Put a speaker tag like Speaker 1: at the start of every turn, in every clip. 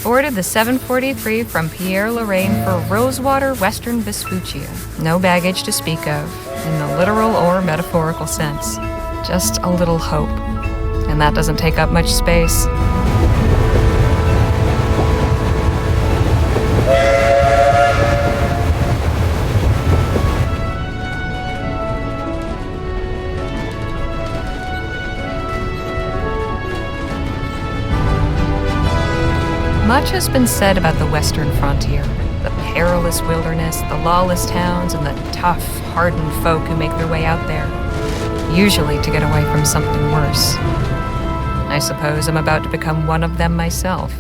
Speaker 1: boarded the 743 from Pierre-Lorraine for Rosewater, Western Vespuccia. No baggage to speak of, in the literal or metaphorical sense. Just a little hope. And that doesn't take up much space. Much has been said about the western frontier, the perilous wilderness, the lawless towns, and the tough, hardened folk who make their way out there, usually to get away from something worse. I suppose I'm about to become one of them myself.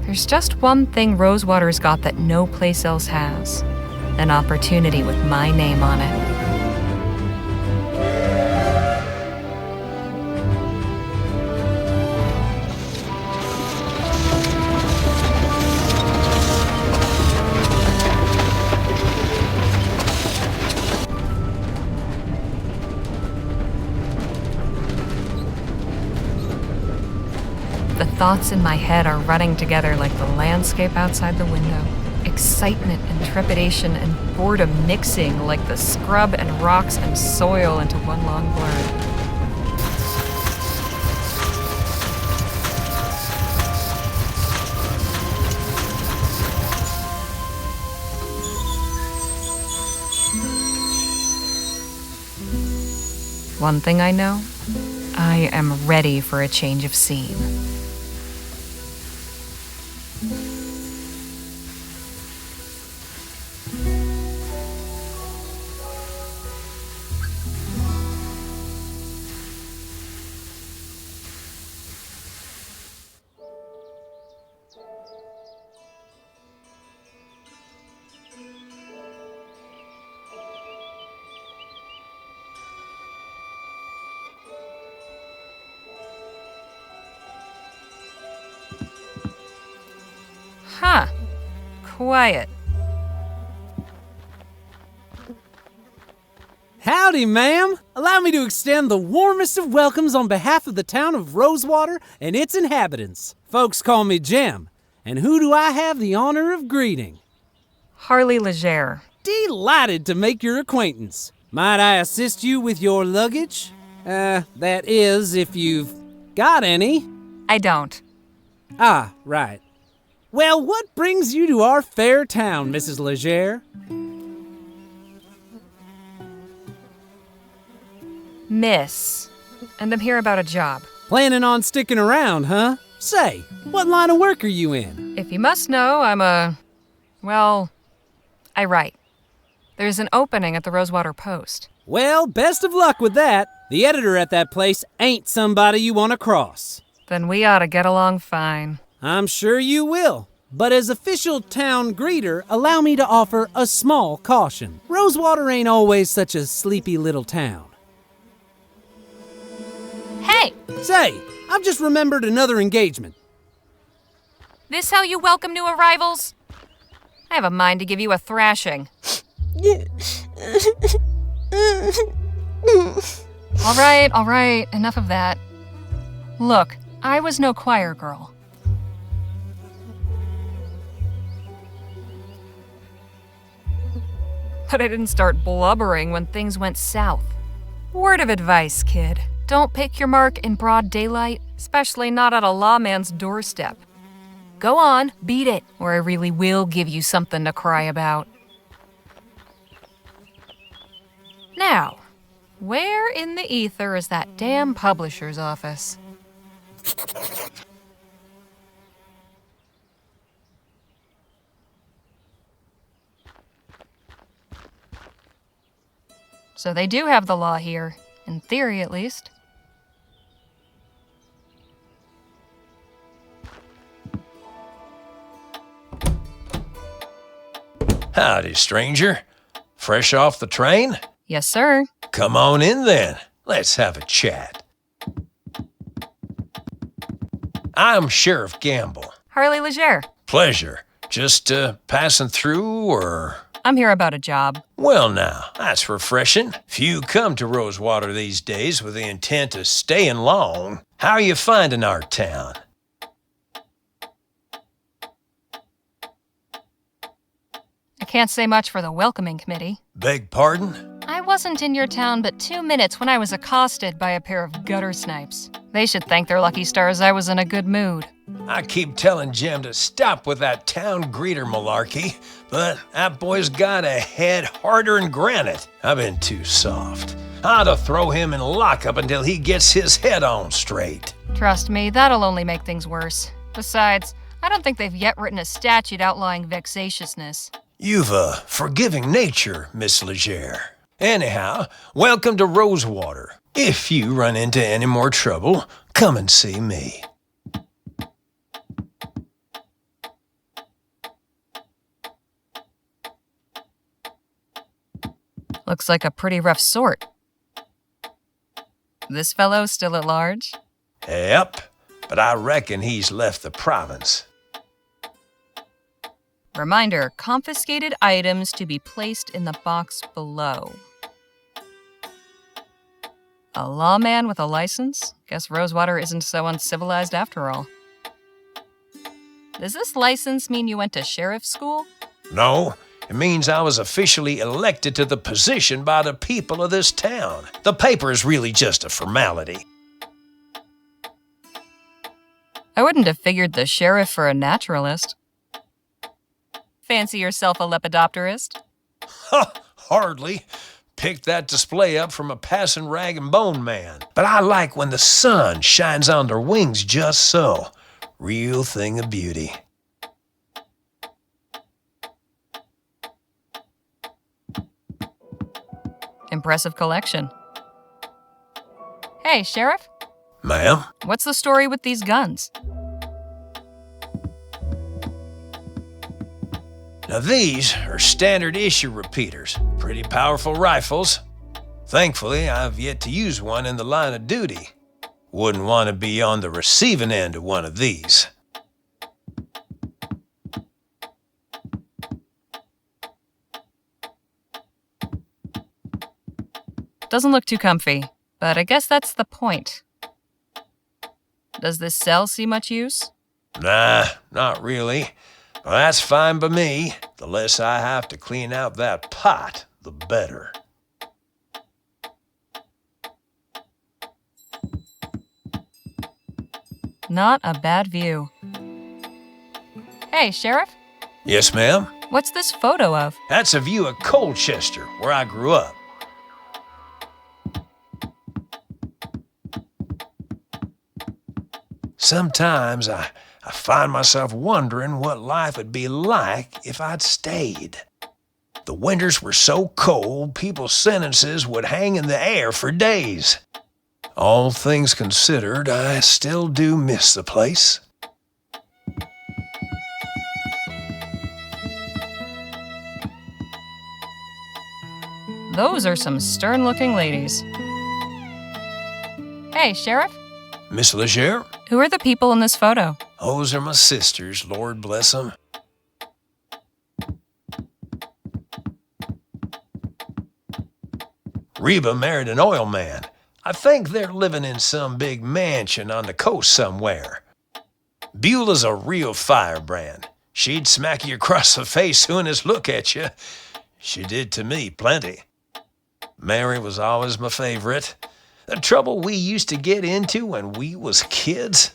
Speaker 1: There's just one thing Rosewater's got that no place else has, an opportunity with my name on it. The thoughts in my head are running together like the landscape outside the window. Excitement and trepidation and boredom mixing like the scrub and rocks and soil into one long blur. One thing I know, I am ready for a change of scene. Huh. Quiet.
Speaker 2: Howdy, ma'am. Allow me to extend the warmest of welcomes on behalf of the town of Rosewater and its inhabitants. Folks call me Jem. And who do I have the honor of greeting?
Speaker 1: Harley Legere.
Speaker 2: Delighted to make your acquaintance. Might I assist you with your luggage? That is, if you've got any.
Speaker 1: I don't.
Speaker 2: Ah, right. Well, what brings you to our fair town, Mrs. Legere?
Speaker 1: Miss. And I'm here about a job.
Speaker 2: Planning on sticking around, huh? Say, what line of work are you in?
Speaker 1: If you must know, I write. There's an opening at the Rosewater Post.
Speaker 2: Well, best of luck with that. The editor at that place ain't somebody you want to cross.
Speaker 1: Then we ought to get along fine.
Speaker 2: I'm sure you will. But as official town greeter, allow me to offer a small caution. Rosewater ain't always such a sleepy little town.
Speaker 1: Hey!
Speaker 2: Say, I've just remembered another engagement.
Speaker 1: This how you welcome new arrivals? I have a mind to give you a thrashing. All right, enough of that. Look, I was no choir girl. But I didn't start blubbering when things went south. Word of advice, kid. Don't pick your mark in broad daylight, especially not at a lawman's doorstep. Go on, beat it, or I really will give you something to cry about. Now, where in the ether is that damn publisher's office? So they do have the law here, in theory at least.
Speaker 3: Howdy, stranger. Fresh off the train?
Speaker 1: Yes, sir.
Speaker 3: Come on in then. Let's have a chat. I'm Sheriff Gamble.
Speaker 1: Harley Legere.
Speaker 3: Pleasure. Just passing through, or?
Speaker 1: I'm here about a job.
Speaker 3: Well now, that's refreshing. Few come to Rosewater these days with the intent of staying long. How are you finding our town?
Speaker 1: can't say much for the welcoming committee.
Speaker 3: Beg pardon?
Speaker 1: I wasn't in your town but 2 minutes when I was accosted by a pair of gutter snipes. They should thank their lucky stars I was in a good mood.
Speaker 3: I keep telling Jim to stop with that town greeter malarkey, but that boy's got a head harder than granite. I've been too soft. I ought to throw him in lockup until he gets his head on straight.
Speaker 1: Trust me, that'll only make things worse. Besides, I don't think they've yet written a statute outlawing vexatiousness.
Speaker 3: You've a forgiving nature, Miss Legere. Anyhow, welcome to Rosewater. If you run into any more trouble, come and see me.
Speaker 1: Looks like a pretty rough sort. This fellow still at large?
Speaker 3: Yep, but I reckon he's left the province.
Speaker 1: Reminder, confiscated items to be placed in the box below. A lawman with a license? Guess Rosewater isn't so uncivilized after all. Does this license mean you went to sheriff's school?
Speaker 3: No, it means I was officially elected to the position by the people of this town. The paper is really just a formality.
Speaker 1: I wouldn't have figured the sheriff for a naturalist. Fancy yourself a lepidopterist?
Speaker 3: Ha! Hardly. Picked that display up from a passing rag and bone man. But I like when the sun shines on their wings just so. Real thing of beauty.
Speaker 1: Impressive collection. Hey, Sheriff?
Speaker 3: Ma'am?
Speaker 1: What's the story with these guns?
Speaker 3: Now these are standard issue repeaters. Pretty powerful rifles. Thankfully, I've yet to use one in the line of duty. Wouldn't want to be on the receiving end of one of these.
Speaker 1: Doesn't look too comfy, but I guess that's the point. Does this cell see much use?
Speaker 3: Nah, not really. Well, that's fine by me. The less I have to clean out that pot, the better.
Speaker 1: Not a bad view. Hey, Sheriff?
Speaker 3: Yes, ma'am?
Speaker 1: What's this photo of?
Speaker 3: That's a view of Colchester, where I grew up. Sometimes I find myself wondering what life would be like if I'd stayed. The winters were so cold, people's sentences would hang in the air for days. All things considered, I still do miss the place.
Speaker 1: Those are some stern-looking ladies. Hey, Sheriff?
Speaker 3: Miss Legere?
Speaker 1: Who are the people in this photo?
Speaker 3: Those are my sisters, Lord bless them. Reba married an oil man. I think they're living in some big mansion on the coast somewhere. Beulah's a real firebrand. She'd smack you across the face soon as look at you. She did to me plenty. Mary was always my favorite. The trouble we used to get into when we was kids.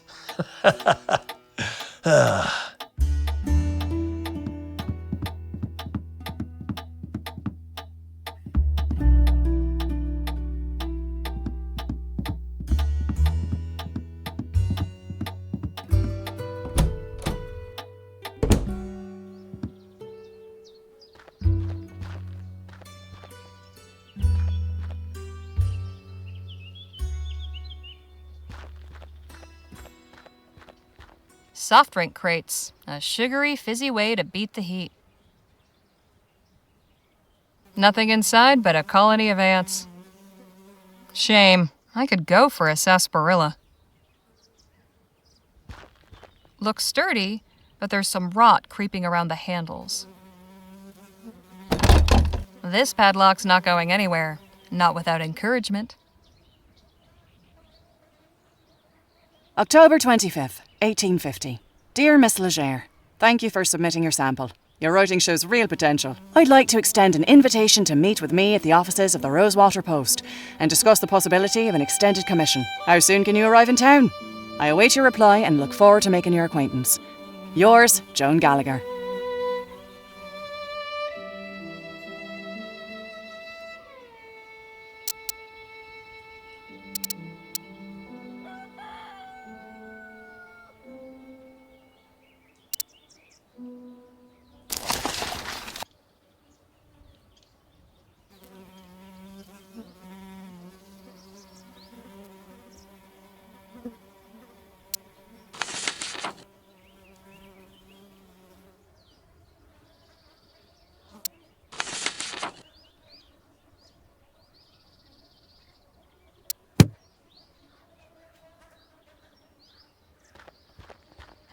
Speaker 1: Soft drink crates. A sugary, fizzy way to beat the heat. Nothing inside but a colony of ants. Shame. I could go for a sarsaparilla. Looks sturdy, but there's some rot creeping around the handles. This padlock's not going anywhere. Not without encouragement.
Speaker 4: October 25th, 1850. Dear Miss Legere, thank you for submitting your sample. Your writing shows real potential. I'd like to extend an invitation to meet with me at the offices of the Rosewater Post and discuss the possibility of an extended commission. How soon can you arrive in town? I await your reply and look forward to making your acquaintance. Yours, Joan Gallagher.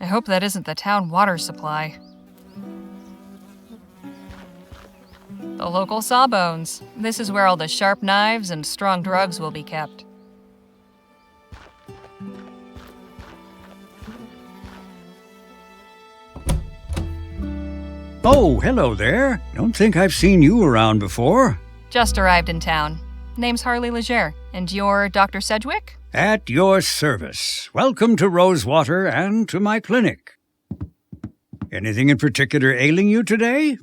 Speaker 1: I hope that isn't the town water supply. The local sawbones. This is where all the sharp knives and strong drugs will be kept.
Speaker 5: Oh, hello there. Don't think I've seen you around before.
Speaker 1: Just arrived in town. Name's Harley Leger. And you're Dr. Sedgwick?
Speaker 5: At your service. Welcome to Rosewater and to my clinic. Anything in particular ailing you today?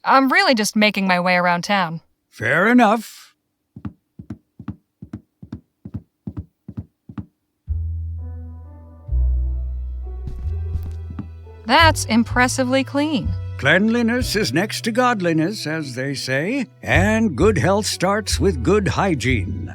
Speaker 1: I'm really just making my way around town.
Speaker 5: Fair enough.
Speaker 1: That's impressively clean.
Speaker 5: Cleanliness is next to godliness, as they say, and good health starts with good hygiene.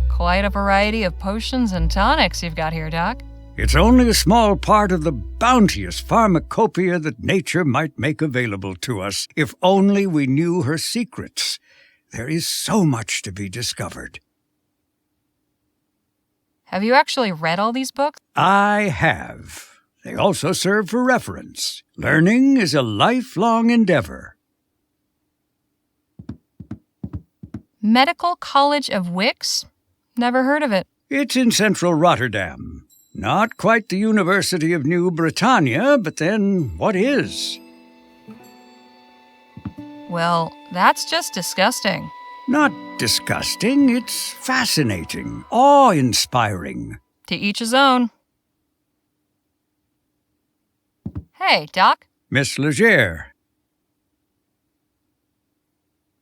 Speaker 1: Quite a variety of potions and tonics you've got here, Doc.
Speaker 5: It's only a small part of the bounteous pharmacopoeia that nature might make available to us, if only we knew her secrets. There is so much to be discovered.
Speaker 1: Have you actually read all these books?
Speaker 5: I have. They also serve for reference. Learning is a lifelong endeavor.
Speaker 1: Medical College of Wicks? Never heard of it.
Speaker 5: It's in central Rotterdam. Not quite the University of New Britannia, but then what is?
Speaker 1: Well, that's just disgusting.
Speaker 5: Not disgusting, it's fascinating, awe-inspiring.
Speaker 1: To each his own. Hey, Doc.
Speaker 5: Miss Leger.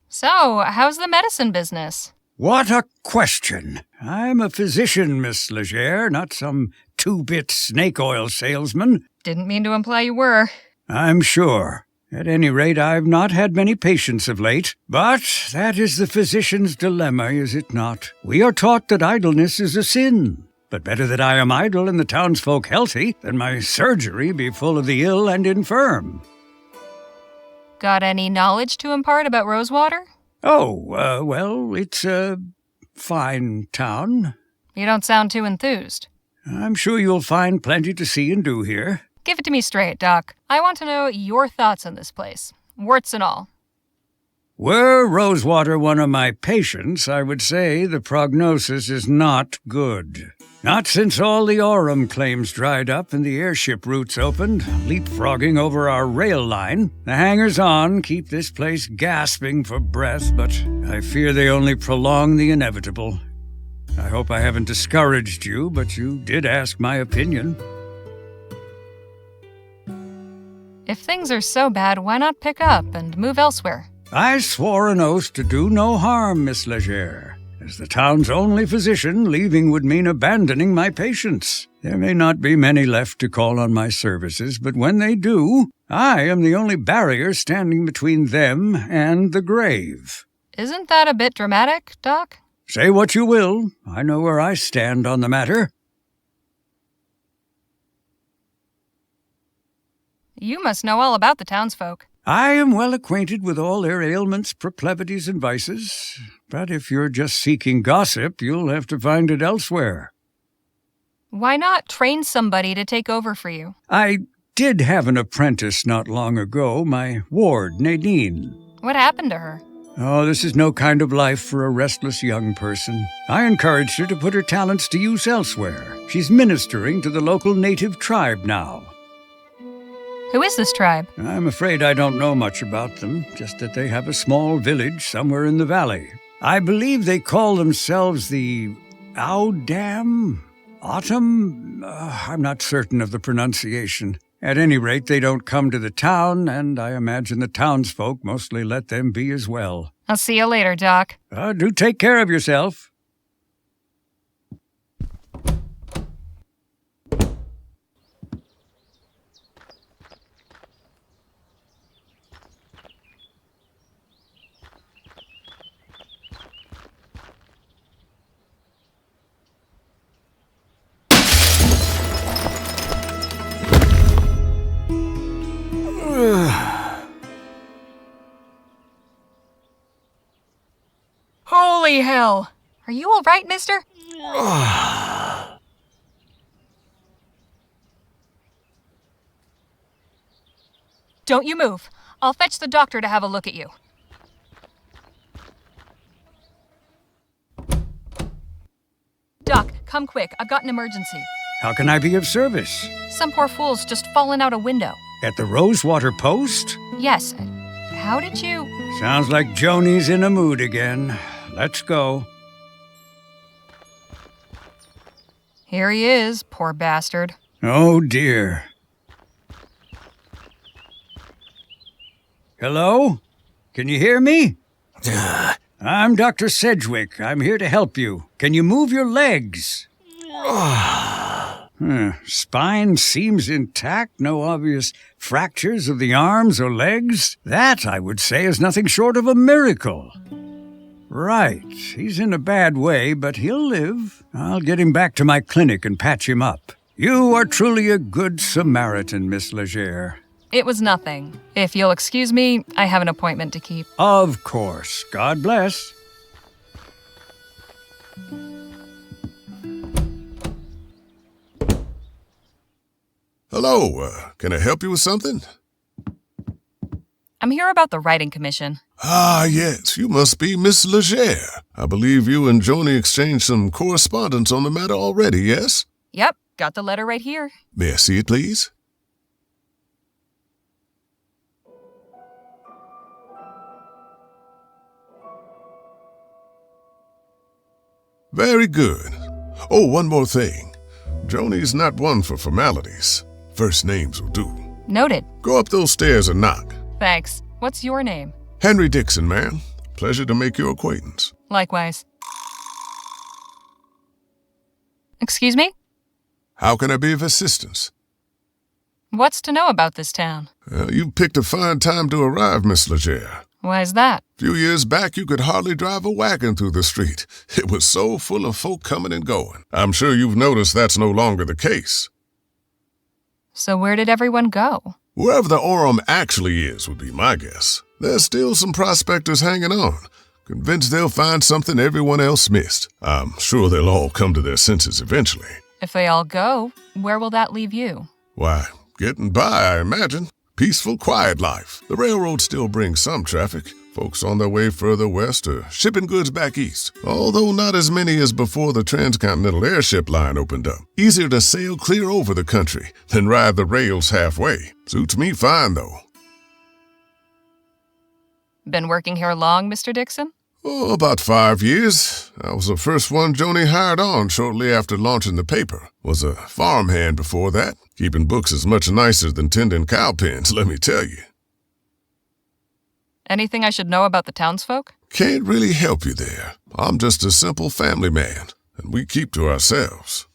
Speaker 1: So, how's the medicine business?
Speaker 5: What a question. I'm a physician, Miss Leger, not some two-bit snake oil salesman.
Speaker 1: Didn't mean to imply you were.
Speaker 5: I'm sure. At any rate, I've not had many patients of late. But that is the physician's dilemma, is it not? We are taught that idleness is a sin. But better that I am idle and the townsfolk healthy than my surgery be full of the ill and infirm.
Speaker 1: Got any knowledge to impart about Rosewater?
Speaker 5: Oh, well, it's a fine town.
Speaker 1: You don't sound too enthused.
Speaker 5: I'm sure you'll find plenty to see and do here.
Speaker 1: Give it to me straight, Doc. I want to know your thoughts on this place, warts and all.
Speaker 5: Were Rosewater one of my patients, I would say the prognosis is not good. Not since all the Aurum claims dried up and the airship routes opened, leapfrogging over our rail line. The hangers-on keep this place gasping for breath, but I fear they only prolong the inevitable. I hope I haven't discouraged you, but you did ask my opinion.
Speaker 1: If things are so bad, why not pick up and move elsewhere?
Speaker 5: I swore an oath to do no harm, Miss Leger. As the town's only physician, leaving would mean abandoning my patients. There may not be many left to call on my services, but when they do, I am the only barrier standing between them and the grave.
Speaker 1: Isn't that a bit dramatic, Doc?
Speaker 5: Say what you will. I know where I stand on the matter.
Speaker 1: You must know all about the townsfolk.
Speaker 5: I am well acquainted with all their ailments, proclivities, and vices. But if you're just seeking gossip, you'll have to find it elsewhere.
Speaker 1: Why not train somebody to take over for you?
Speaker 5: I did have an apprentice not long ago, my ward, Nadine.
Speaker 1: What happened to her?
Speaker 5: Oh, this is no kind of life for a restless young person. I encouraged her to put her talents to use elsewhere. She's ministering to the local native tribe now.
Speaker 1: Who is this tribe?
Speaker 5: I'm afraid I don't know much about them, just that they have a small village somewhere in the valley. I believe they call themselves the Audam? Autumn? I'm not certain of the pronunciation. At any rate, they don't come to the town, and I imagine the townsfolk mostly let them be as well.
Speaker 1: I'll see you later, Doc.
Speaker 5: Do take care of yourself.
Speaker 1: Holy hell! Are you all right, mister? Don't you move. I'll fetch the doctor to have a look at you. Doc, come quick. I've got an emergency.
Speaker 5: How can I be of service?
Speaker 1: Some poor fool's just fallen out a window.
Speaker 5: At the Rosewater Post?
Speaker 1: Yes. How did you...
Speaker 5: Sounds like Joanie's in a mood again. Let's go.
Speaker 1: Here he is, poor bastard.
Speaker 5: Oh, dear. Hello? Can you hear me? I'm Dr. Sedgwick. I'm here to help you. Can you move your legs? Spine seems intact. No obvious fractures of the arms or legs. That, I would say, is nothing short of a miracle. Right. He's in a bad way, but he'll live. I'll get him back to my clinic and patch him up. You are truly a good Samaritan, Miss Legere.
Speaker 1: It was nothing. If you'll excuse me, I have an appointment to keep.
Speaker 5: Of course. God bless.
Speaker 6: Hello, can I help you with something?
Speaker 1: I'm here about the writing commission.
Speaker 6: Ah, yes, you must be Miss Legere. I believe you and Joanie exchanged some correspondence on the matter already, yes?
Speaker 1: Yep, got the letter right here.
Speaker 6: May I see it, please? Very good. Oh, one more thing. Joanie's not one for formalities. First names will do.
Speaker 1: Noted.
Speaker 6: Go up those stairs and knock.
Speaker 1: Thanks. What's your name?
Speaker 6: Henry Dixon, ma'am. Pleasure to make your acquaintance.
Speaker 1: Likewise. Excuse me?
Speaker 6: How can I be of assistance?
Speaker 1: What's to know about this town?
Speaker 6: Well, you picked a fine time to arrive, Miss Legere.
Speaker 1: Why's that?
Speaker 6: A few years back, you could hardly drive a wagon through the street. It was so full of folk coming and going. I'm sure you've noticed that's no longer the case.
Speaker 1: So where did everyone go?
Speaker 6: Wherever the Orem actually is would be my guess. There's still some prospectors hanging on, convinced they'll find something everyone else missed. I'm sure they'll all come to their senses eventually.
Speaker 1: If they all go, where will that leave you?
Speaker 6: Why, getting by, I imagine. Peaceful, quiet life. The railroad still brings some traffic. Folks on their way further west or shipping goods back east. Although not as many as before the transcontinental airship line opened up. Easier to sail clear over the country than ride the rails halfway. Suits me fine, though.
Speaker 1: Been working here long, Mr. Dixon?
Speaker 6: Oh, about 5 years. I was the first one Joanie hired on shortly after launching the paper. Was a farmhand before that. Keeping books is much nicer than tending cow pens, let me tell you.
Speaker 1: Anything I should know about the townsfolk?
Speaker 6: Can't really help you there. I'm just a simple family man, and we keep to ourselves.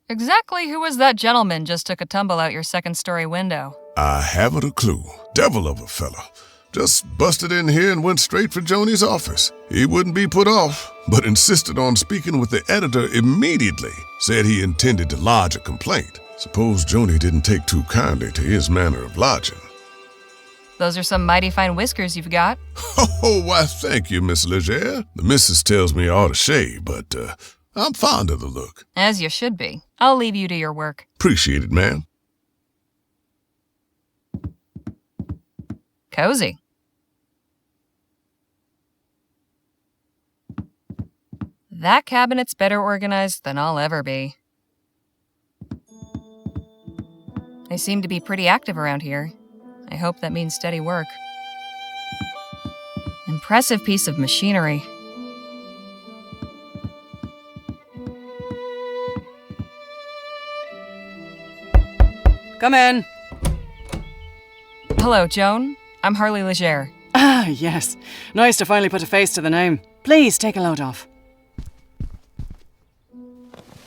Speaker 1: Exactly who was that gentleman just took a tumble out your second-story window?
Speaker 6: I haven't a clue. Devil of a fellow. Just busted in here and went straight for Joanie's office. He wouldn't be put off, but insisted on speaking with the editor immediately. Said he intended to lodge a complaint. Suppose Joanie didn't take too kindly to his manner of lodging.
Speaker 1: Those are some mighty fine whiskers you've got.
Speaker 6: Oh, why, thank you, Miss Legere. The missus tells me I ought to shave, but I'm fond of the look.
Speaker 1: As you should be. I'll leave you to your work.
Speaker 6: Appreciate it, ma'am.
Speaker 1: Cozy. That cabinet's better organized than I'll ever be. They seem to be pretty active around here. I hope that means steady work. Impressive piece of machinery.
Speaker 4: Come in.
Speaker 1: Hello, Joan. I'm Harley Leger.
Speaker 4: Ah, yes. Nice to finally put a face to the name. Please take a load off.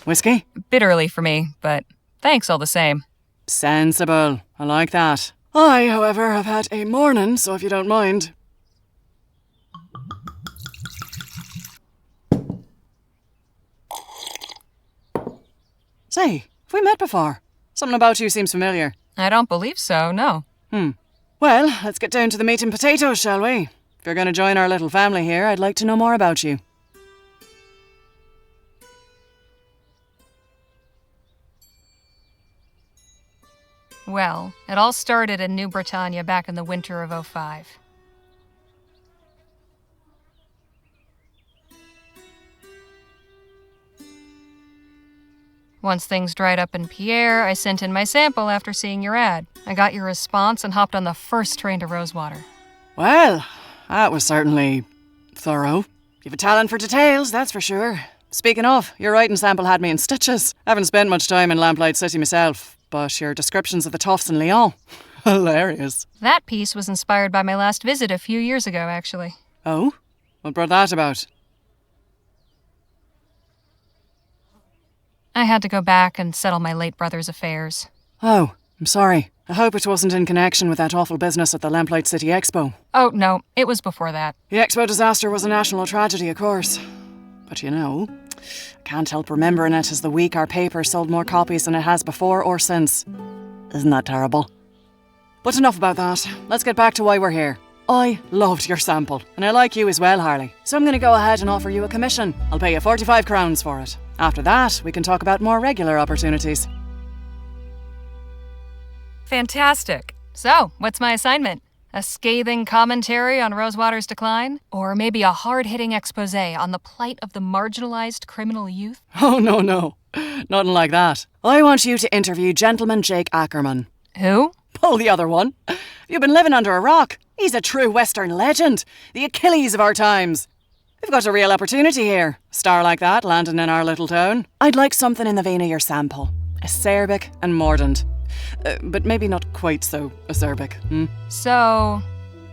Speaker 4: Whiskey?
Speaker 1: Bit early for me, but thanks all the same.
Speaker 4: Sensible. I like that. I, however, have had a morning, so if you don't mind. Say, have we met before? Something about you seems familiar.
Speaker 1: I don't believe so, no.
Speaker 4: Well, let's get down to the meat and potatoes, shall we? If you're going to join our little family here, I'd like to know more about you.
Speaker 1: Well, it all started in New Britannia back in the winter of '05. Once things dried up in Pierre, I sent in my sample after seeing your ad. I got your response and hopped on the first train to Rosewater.
Speaker 4: Well, that was certainly thorough. You've a talent for details, that's for sure. Speaking of, your writing sample had me in stitches. I haven't spent much time in Lamplight City myself, but your descriptions of the toughs in Lyon, hilarious.
Speaker 1: That piece was inspired by my last visit a few years ago, actually.
Speaker 4: Oh? What brought that about?
Speaker 1: I had to go back and settle my late brother's affairs.
Speaker 4: Oh, I'm sorry. I hope it wasn't in connection with that awful business at the Lamplight City Expo.
Speaker 1: Oh, no, it was before that.
Speaker 4: The Expo disaster was a national tragedy, of course. But you know, I can't help remembering it as the week our paper sold more copies than it has before or since. Isn't that terrible? But enough about that. Let's get back to why we're here. I loved your sample, and I like you as well, Harley. So I'm going to go ahead and offer you a commission. I'll pay you 45 crowns for it. After that, we can talk about more regular opportunities.
Speaker 1: Fantastic. So, what's my assignment? A scathing commentary on Rosewater's decline? Or maybe a hard-hitting expose on the plight of the marginalized criminal youth?
Speaker 4: Oh, no. Nothing like that. I want you to interview Gentleman Jake Ackerman.
Speaker 1: Who?
Speaker 4: Oh, the other one. You've been living under a rock. He's a true Western legend. The Achilles of our times. We've got a real opportunity here. A star like that landing in our little town. I'd like something in the vein of your sample. Acerbic and mordant. But maybe not quite so acerbic.
Speaker 1: So,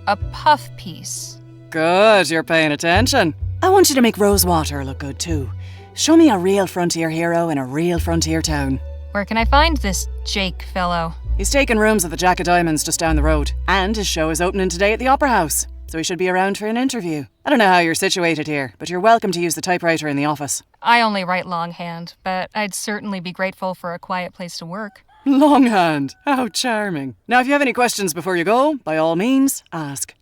Speaker 1: a puff piece.
Speaker 4: Good, you're paying attention. I want you to make Rosewater look good too. Show me a real frontier hero in a real frontier town.
Speaker 1: Where can I find this Jake fellow?
Speaker 4: He's taking rooms at the Jack of Diamonds just down the road. And his show is opening today at the Opera House. So he should be around for an interview. I don't know how you're situated here, but you're welcome to use the typewriter in the office.
Speaker 1: I only write longhand, but I'd certainly be grateful for a quiet place to work.
Speaker 4: Longhand. How charming. Now, if you have any questions before you go, by all means, ask.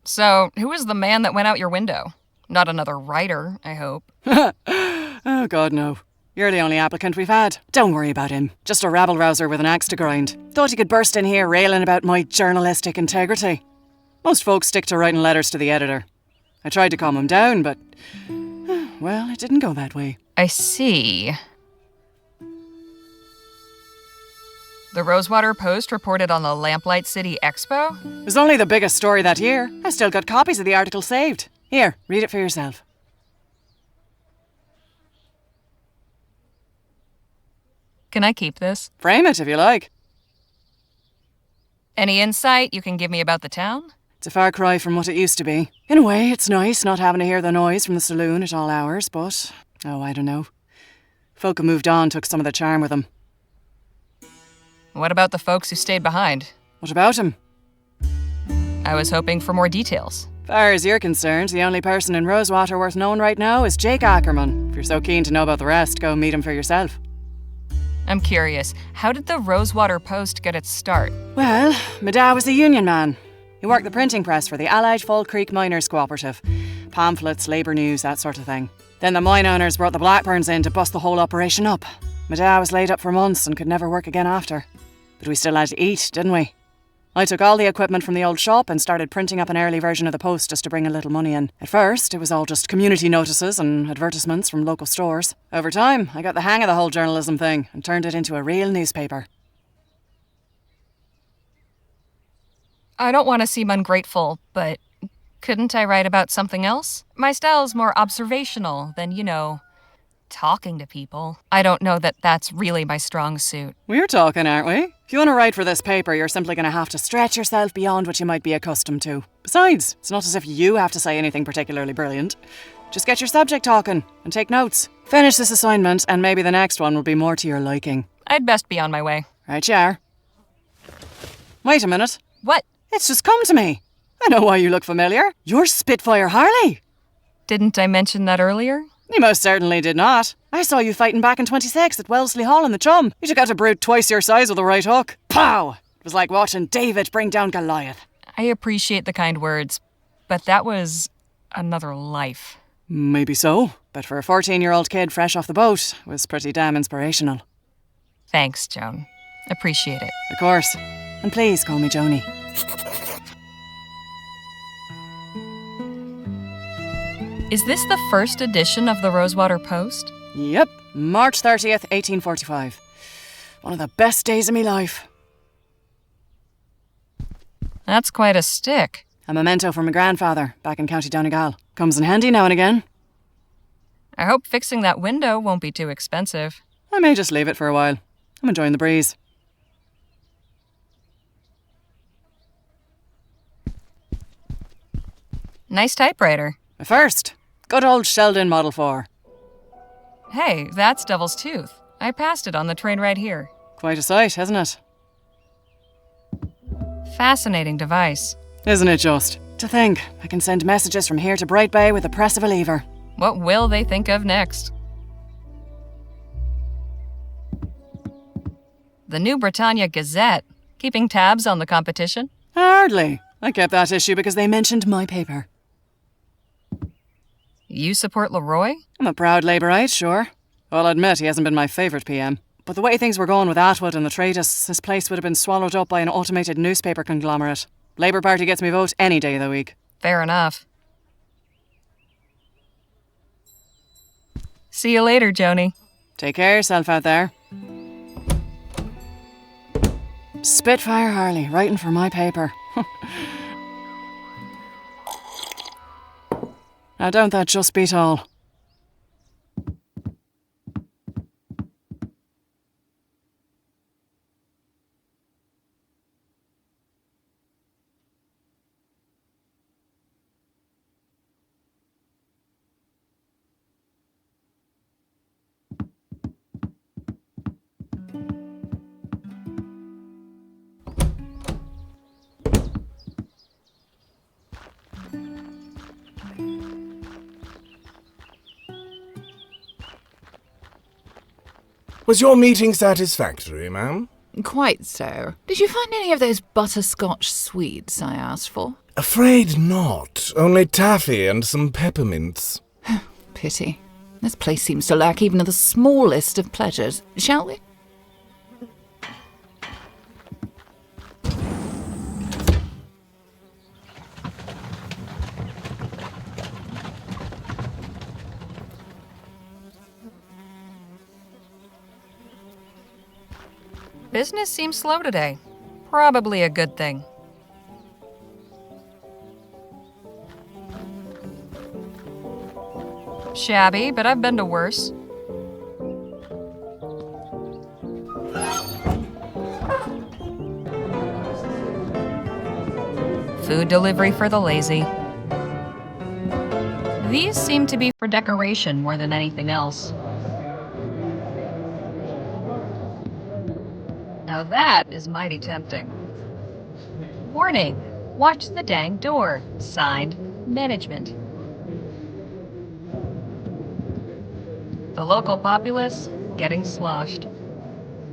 Speaker 1: So, who was the man that went out your window? Not another writer, I hope.
Speaker 4: Oh, God, no. You're the only applicant we've had. Don't worry about him. Just a rabble-rouser with an axe to grind. Thought he could burst in here railing about my journalistic integrity. Most folks stick to writing letters to the editor. I tried to calm him down, but... well, it didn't go that way.
Speaker 1: I see. The Rosewater Post reported on the Lamplight City Expo?
Speaker 4: It was only the biggest story that year. I've still got copies of the article saved. Here, read it for yourself.
Speaker 1: Can I keep this?
Speaker 4: Frame it if you like.
Speaker 1: Any insight you can give me about the town?
Speaker 4: It's a far cry from what it used to be. In a way, it's nice not having to hear the noise from the saloon at all hours, but... oh, I don't know. Folk who moved on took some of the charm with them.
Speaker 1: What about the folks who stayed behind?
Speaker 4: What about him?
Speaker 1: I was hoping for more details.
Speaker 4: Far as you're concerned, the only person in Rosewater worth knowing right now is Jake Ackerman. If you're so keen to know about the rest, go meet him for yourself.
Speaker 1: I'm curious, how did the Rosewater Post get its start?
Speaker 4: Well, my dad was a union man. He worked the printing press for the Allied Fall Creek Miners Cooperative. Pamphlets, labour news, that sort of thing. Then the mine owners brought the Blackburns in to bust the whole operation up. My dad was laid up for months and could never work again after. But we still had to eat, didn't we? I took all the equipment from the old shop and started printing up an early version of the Post just to bring a little money in. At first, it was all just community notices and advertisements from local stores. Over time, I got the hang of the whole journalism thing and turned it into a real newspaper.
Speaker 1: I don't want to seem ungrateful, but couldn't I write about something else? My style's more observational than, talking to people. I don't know that that's really my strong suit.
Speaker 4: We're talking, aren't we? If you want to write for this paper, you're simply going to have to stretch yourself beyond what you might be accustomed to. Besides, it's not as if you have to say anything particularly brilliant. Just get your subject talking and take notes. Finish this assignment and maybe the next one will be more to your liking.
Speaker 1: I'd best be on my way.
Speaker 4: Right you are. Wait a minute.
Speaker 1: What?
Speaker 4: It's just come to me. I know why you look familiar. You're Spitfire Harley.
Speaker 1: Didn't I mention that earlier?
Speaker 4: You most certainly did not. I saw you fighting back in 26 at Wellesley Hall in the Chum. You took out a brute twice your size with a right hook. Pow! It was like watching David bring down Goliath.
Speaker 1: I appreciate the kind words, but that was another life.
Speaker 4: Maybe so, but for a 14-year-old kid fresh off the boat, it was pretty damn inspirational.
Speaker 1: Thanks, Joan. Appreciate it.
Speaker 4: Of course. And please call me Joannie.
Speaker 1: Is this the first edition of the Rosewater Post?
Speaker 4: Yep, March 30th, 1845. One of the best days of me life.
Speaker 1: That's quite a stick.
Speaker 4: A memento for my grandfather, back in County Donegal. Comes in handy now and again.
Speaker 1: I hope fixing that window won't be too expensive.
Speaker 4: I may just leave it for a while. I'm enjoying the breeze.
Speaker 1: Nice typewriter.
Speaker 4: My first. Good old Sheldon Model 4.
Speaker 1: Hey, that's Devil's Tooth. I passed it on the train right here.
Speaker 4: Quite a sight, isn't it?
Speaker 1: Fascinating device.
Speaker 4: Isn't it just? To think, I can send messages from here to Bright Bay with the press of a lever.
Speaker 1: What will they think of next? The New Britannia Gazette. Keeping tabs on the competition?
Speaker 4: Hardly. I kept that issue because they mentioned my paper.
Speaker 1: You support Leroy?
Speaker 4: I'm a proud Labourite, sure. I'll admit he hasn't been my favourite PM. But the way things were going with Atwood and the Traitus, this place would have been swallowed up by an automated newspaper conglomerate. Labour Party gets me vote any day of the week.
Speaker 1: Fair enough. See you later, Joanie.
Speaker 4: Take care of yourself out there. Spitfire Harley, writing for my paper. Now don't that just beat all?
Speaker 7: Was your meeting satisfactory, ma'am?
Speaker 8: Quite so. Did you find any of those butterscotch sweets I asked for?
Speaker 7: Afraid not. Only taffy and some peppermints.
Speaker 8: Pity. This place seems to lack even the smallest of pleasures. Shall we?
Speaker 1: Business seems slow today. Probably a good thing. Shabby, but I've been to worse. Food delivery for the lazy. These seem to be for decoration more than anything else. Now that is mighty tempting. Warning! Watch the dang door. Signed, Management. The local populace getting sloshed.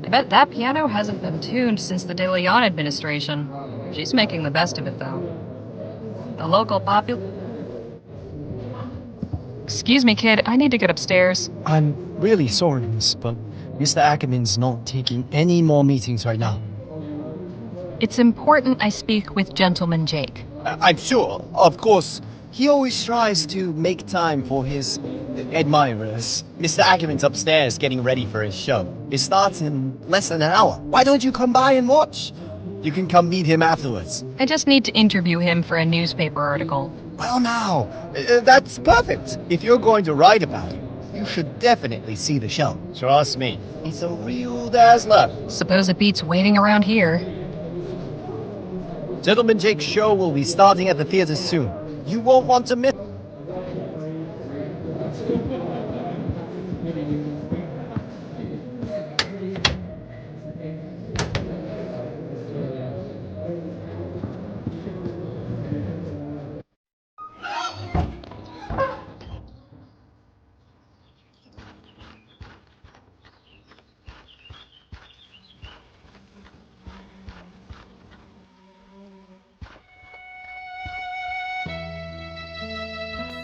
Speaker 1: I bet that piano hasn't been tuned since the De Leon administration. She's making the best of it, though. The local Excuse me, kid. I need to get upstairs.
Speaker 9: I'm really sorry, miss, but Mr. Ackerman's not taking any more meetings right now.
Speaker 1: It's important I speak with Gentleman Jake.
Speaker 9: I'm sure. Of course, he always tries to make time for his admirers. Mr. Ackerman's upstairs getting ready for his show. It starts in less than an hour. Why don't you come by and watch? You can come meet him afterwards.
Speaker 1: I just need to interview him for a newspaper article.
Speaker 9: Well, now, that's perfect. If you're going to write about it, you should definitely see the show. Trust me, he's a real dazzler.
Speaker 1: Suppose it beats waiting around here.
Speaker 9: Gentleman Jake's show will be starting at the theater soon. You won't want to miss.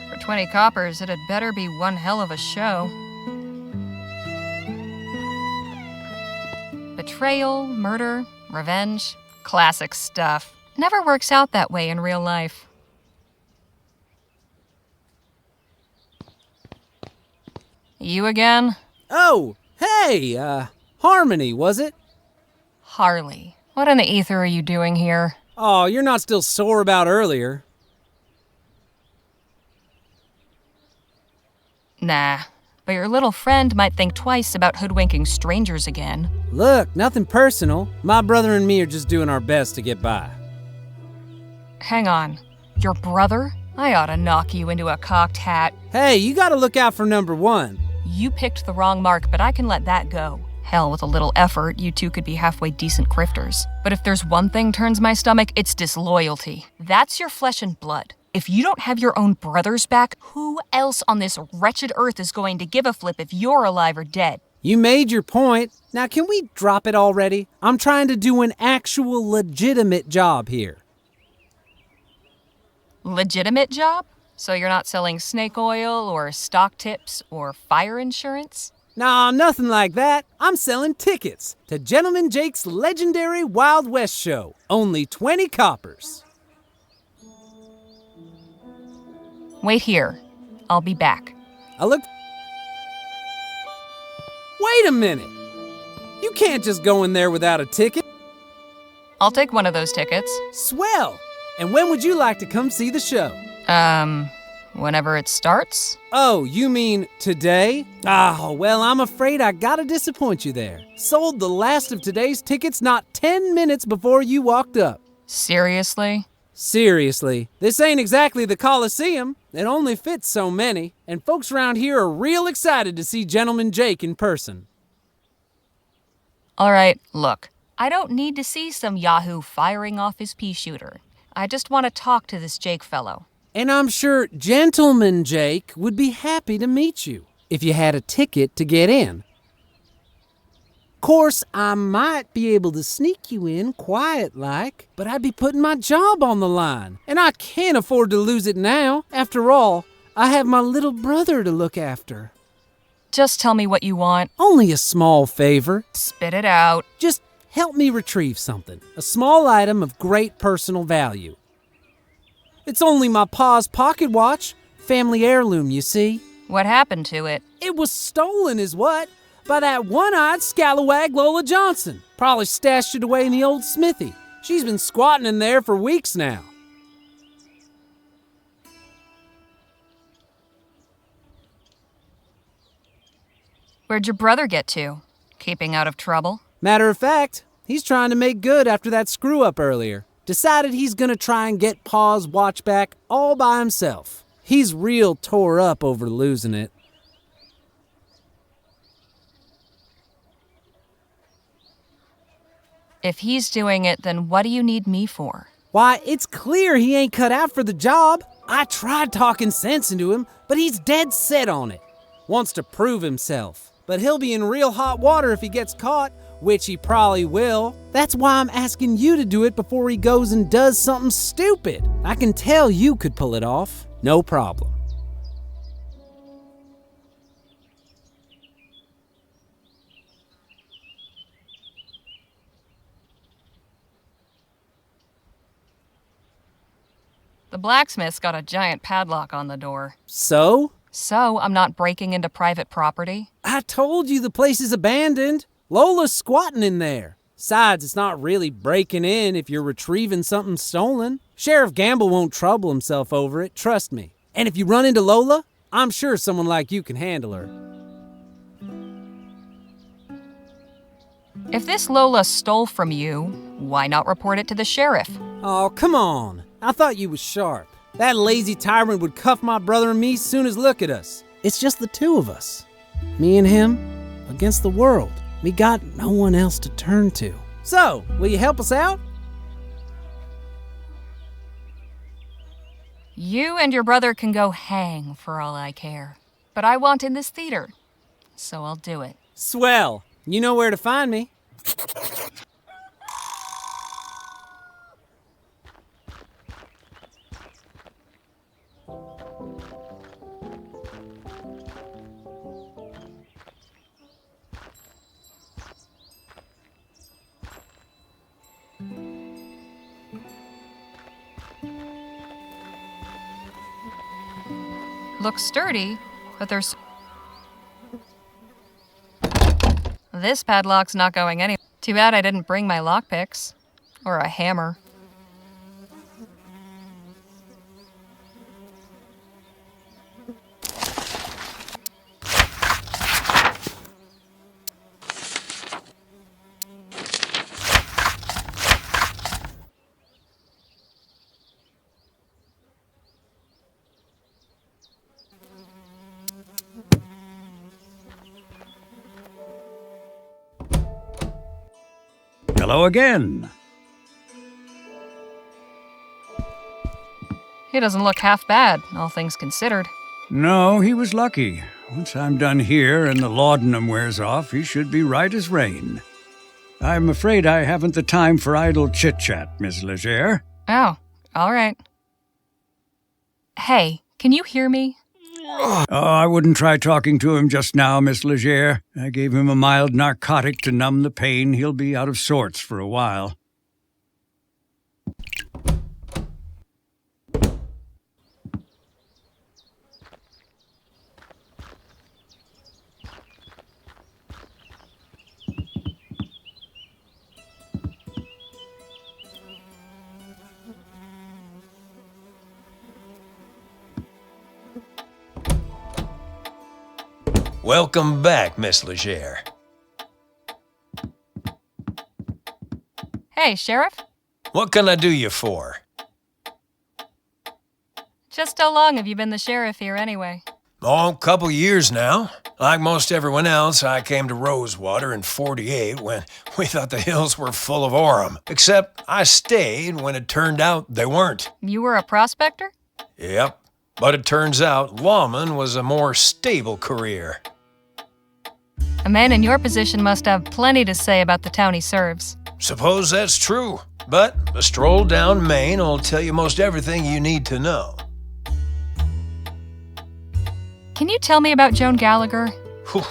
Speaker 1: For 20 coppers, it had better be one hell of a show. Betrayal, murder, revenge, classic stuff. Never works out that way in real life. You again?
Speaker 2: Oh, hey, Harmony, was it?
Speaker 1: Harley. What in the ether are you doing here?
Speaker 2: Oh, you're not still sore about earlier.
Speaker 1: Nah, but your little friend might think twice about hoodwinking strangers again.
Speaker 2: Look, nothing personal. My brother and me are just doing our best to get by.
Speaker 1: Hang on. Your brother? I ought to knock you into a cocked hat.
Speaker 2: Hey, you gotta look out for number one.
Speaker 1: You picked the wrong mark, but I can let that go. Hell, with a little effort, you two could be halfway decent crifters. But if there's one thing turns my stomach, it's disloyalty. That's your flesh and blood. If you don't have your own brothers back, who else on this wretched earth is going to give a flip if you're alive or dead?
Speaker 2: You made your point. Now can we drop it already? I'm trying to do an actual legitimate job here.
Speaker 1: Legitimate job? So you're not selling snake oil or stock tips or fire insurance?
Speaker 2: Nah, nothing like that. I'm selling tickets to Gentleman Jake's legendary Wild West show. Only 20 coppers.
Speaker 1: Wait here. I'll be back.
Speaker 2: I looked... Wait a minute! You can't just go in there without a ticket.
Speaker 1: I'll take one of those tickets.
Speaker 2: Swell! And when would you like to come see the show?
Speaker 1: Whenever it starts?
Speaker 2: Oh, you mean today? Oh, well, I'm afraid I gotta disappoint you there. Sold the last of today's tickets not 10 minutes before you walked up.
Speaker 1: Seriously?
Speaker 2: Seriously, this ain't exactly the Coliseum. It only fits so many, and folks around here are real excited to see Gentleman Jake in person.
Speaker 1: All right, look. I don't need to see some yahoo firing off his pea shooter. I just want to talk to this Jake fellow.
Speaker 2: And I'm sure Gentleman Jake would be happy to meet you if you had a ticket to get in. Course, I might be able to sneak you in quiet-like, but I'd be putting my job on the line, and I can't afford to lose it now. After all, I have my little brother to look after.
Speaker 1: Just tell me what you want.
Speaker 2: Only a small favor.
Speaker 1: Spit it out.
Speaker 2: Just help me retrieve something. A small item of great personal value. It's only my pa's pocket watch. Family heirloom, you see.
Speaker 1: What happened to it?
Speaker 2: It was stolen is what? By that one-eyed scalawag Lola Johnson. Probably stashed it away in the old smithy. She's been squatting in there for weeks now.
Speaker 1: Where'd your brother get to? Keeping out of trouble?
Speaker 2: Matter of fact, he's trying to make good after that screw-up earlier. Decided he's gonna try and get Pa's watch back all by himself. He's real tore up over losing it.
Speaker 1: If he's doing it, then what do you need me for?
Speaker 2: Why, it's clear he ain't cut out for the job. I tried talking sense into him, but he's dead set on it. Wants to prove himself. But he'll be in real hot water if he gets caught, which he probably will. That's why I'm asking you to do it before he goes and does something stupid. I can tell you could pull it off. No problem.
Speaker 1: The blacksmith's got a giant padlock on the door.
Speaker 2: So?
Speaker 1: So I'm not breaking into private property?
Speaker 2: I told you the place is abandoned. Lola's squatting in there. Besides, it's not really breaking in if you're retrieving something stolen. Sheriff Gamble won't trouble himself over it, trust me. And if you run into Lola, I'm sure someone like you can handle her.
Speaker 1: If this Lola stole from you, why not report it to the sheriff?
Speaker 2: Oh, come on. I thought you was sharp. That lazy tyrant would cuff my brother and me soon as look at us. It's just the two of us. Me and him against the world. We got no one else to turn to. So, will you help us out?
Speaker 1: You and your brother can go hang for all I care. But I want in this theater, so I'll do it.
Speaker 2: Swell. You know where to find me.
Speaker 1: Looks sturdy, but there's... This padlock's not going anywhere. Too bad I didn't bring my lockpicks. Or a hammer.
Speaker 5: Hello again.
Speaker 1: He doesn't look half bad, all things considered.
Speaker 5: No, he was lucky. Once I'm done here and the laudanum wears off, he should be right as rain. I'm afraid I haven't the time for idle chit-chat, Miss Legere.
Speaker 1: Oh, all right. Hey, can you hear me?
Speaker 5: Oh, I wouldn't try talking to him just now, Miss Legere. I gave him a mild narcotic to numb the pain. He'll be out of sorts for a while.
Speaker 3: Welcome back, Miss Legere.
Speaker 1: Hey, Sheriff?
Speaker 3: What can I do you for?
Speaker 1: Just how long have you been the sheriff here anyway?
Speaker 3: Oh, a couple years now. Like most everyone else, I came to Rosewater in '48 when we thought the hills were full of Orem. Except I stayed when it turned out they weren't.
Speaker 1: You were a prospector?
Speaker 3: Yep. But it turns out lawman was a more stable career.
Speaker 1: A man in your position must have plenty to say about the town he serves.
Speaker 3: Suppose that's true. But a stroll down Main will tell you most everything you need to know.
Speaker 1: Can you tell me about Joan Gallagher?
Speaker 3: Whew,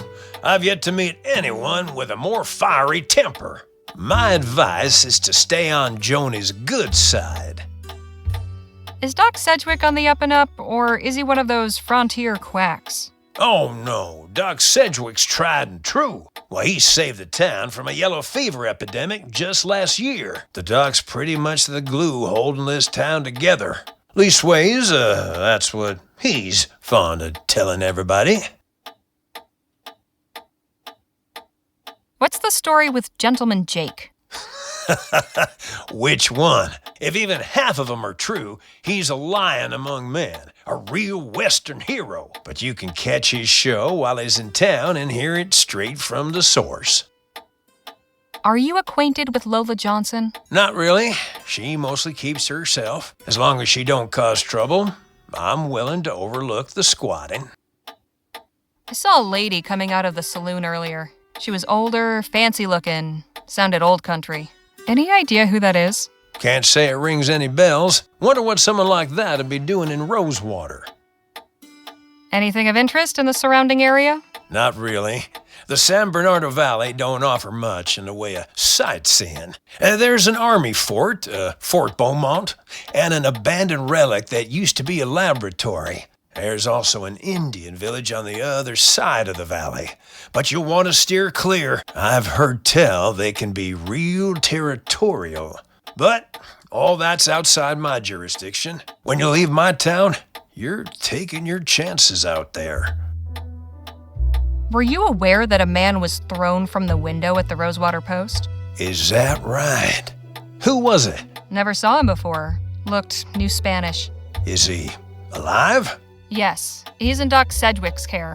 Speaker 3: I've yet to meet anyone with a more fiery temper. My advice is to stay on Joni's good side.
Speaker 1: Is Doc Sedgwick on the up and up, or is he one of those frontier quacks?
Speaker 3: Oh no, Doc Sedgwick's tried and true. Well, he saved the town from a yellow fever epidemic just last year. The Doc's pretty much the glue holding this town together. Leastways, that's what he's fond of telling everybody.
Speaker 1: What's the story with Gentleman Jake?
Speaker 3: Which one? If even half of them are true, he's a lion among men, a real Western hero. But you can catch his show while he's in town and hear it straight from the source.
Speaker 1: Are you acquainted with Lola Johnson?
Speaker 3: Not really. She mostly keeps to herself. As long as she don't cause trouble, I'm willing to overlook the squatting.
Speaker 1: I saw a lady coming out of the saloon earlier. She was older, fancy looking, sounded old country. Any idea who that is?
Speaker 3: Can't say it rings any bells. Wonder what someone like that'd be doing in Rosewater.
Speaker 1: Anything of interest in the surrounding area?
Speaker 3: Not really. The San Bernardo Valley don't offer much in the way of sightseeing. There's an army fort, Fort Beaumont, and an abandoned relic that used to be a laboratory. There's also an Indian village on the other side of the valley. But you'll want to steer clear. I've heard tell they can be real territorial. But all that's outside my jurisdiction. When you leave my town, you're taking your chances out there.
Speaker 1: Were you aware that a man was thrown from the window at the Rosewater Post?
Speaker 3: Is that right? Who was it?
Speaker 1: Never saw him before. Looked New Spanish.
Speaker 3: Is he alive?
Speaker 1: Yes, he's in Doc Sedgwick's care.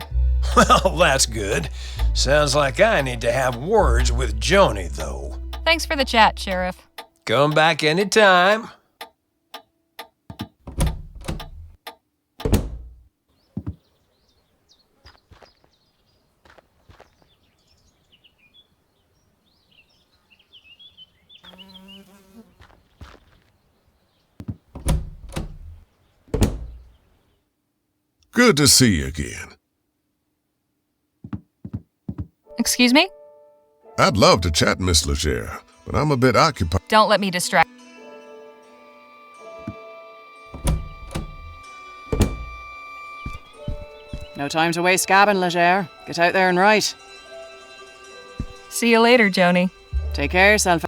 Speaker 3: Well, that's good. Sounds like I need to have words with Joannie, though.
Speaker 1: Thanks for the chat, Sheriff.
Speaker 3: Come back anytime.
Speaker 6: Good to see you again.
Speaker 1: Excuse me?
Speaker 6: I'd love to chat, Miss Legere, but I'm a bit occupied.
Speaker 1: Don't let me distract.
Speaker 4: No time to waste gabbing, Legere. Get out there and write.
Speaker 1: See you later, Joannie.
Speaker 4: Take care of yourself.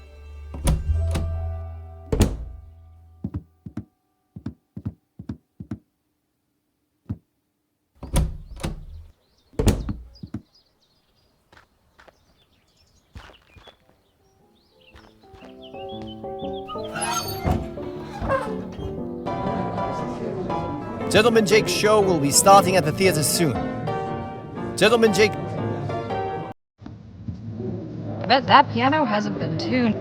Speaker 9: Gentleman Jake's show will be starting at the theater soon. Gentleman Jake...
Speaker 1: I bet that piano hasn't been tuned.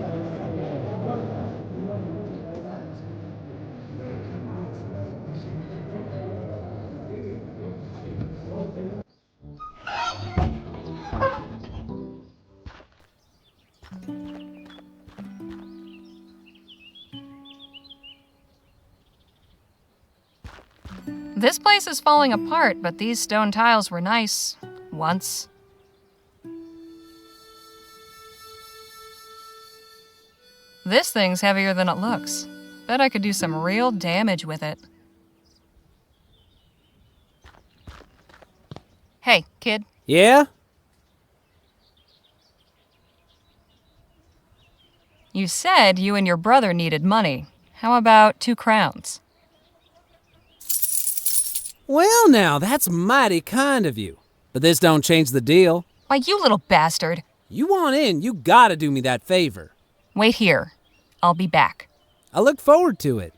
Speaker 1: This place is falling apart, but these stone tiles were nice. Once. This thing's heavier than it looks. Bet I could do some real damage with it. Hey, kid.
Speaker 2: Yeah?
Speaker 1: You said you and your brother needed money. How about 2 crowns?
Speaker 2: Well, now, that's mighty kind of you. But this don't change the deal.
Speaker 1: Why, you little bastard.
Speaker 2: You want in, you gotta do me that favor.
Speaker 1: Wait here. I'll be back.
Speaker 2: I look forward to it.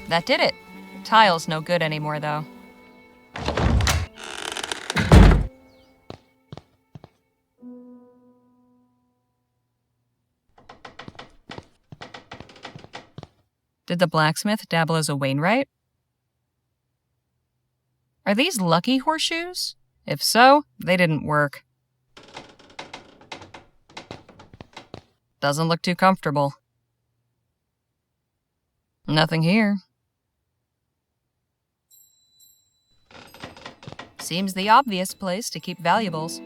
Speaker 1: That did it. Tile's no good anymore, though. Did the blacksmith dabble as a Wainwright? Are these lucky horseshoes? If so, they didn't work. Doesn't look too comfortable. Nothing here. Seems the obvious place to keep valuables.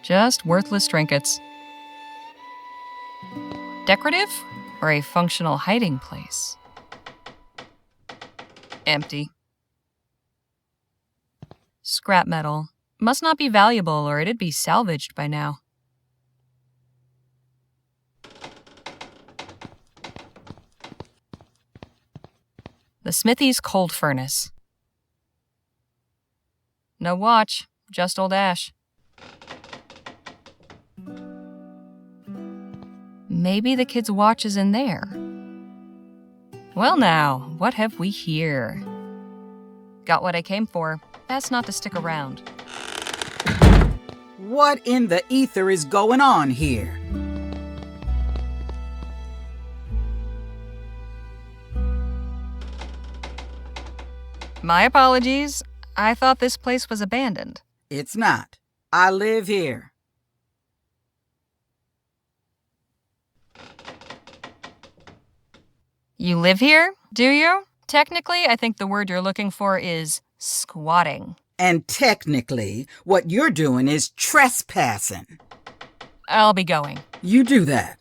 Speaker 1: Just worthless trinkets. Decorative or a functional hiding place? Empty. Scrap metal. Must not be valuable or it'd be salvaged by now. The Smithy's cold furnace. No watch, just old ash. Maybe the kid's watch is in there. Well now, what have we here? Got what I came for. Best not to stick around.
Speaker 10: What in the ether is going on here?
Speaker 1: My apologies. I thought this place was abandoned.
Speaker 10: It's not. I live here.
Speaker 1: You live here, do you? Technically, I think the word you're looking for is squatting.
Speaker 10: And technically, what you're doing is trespassing.
Speaker 1: I'll be going.
Speaker 10: You do that.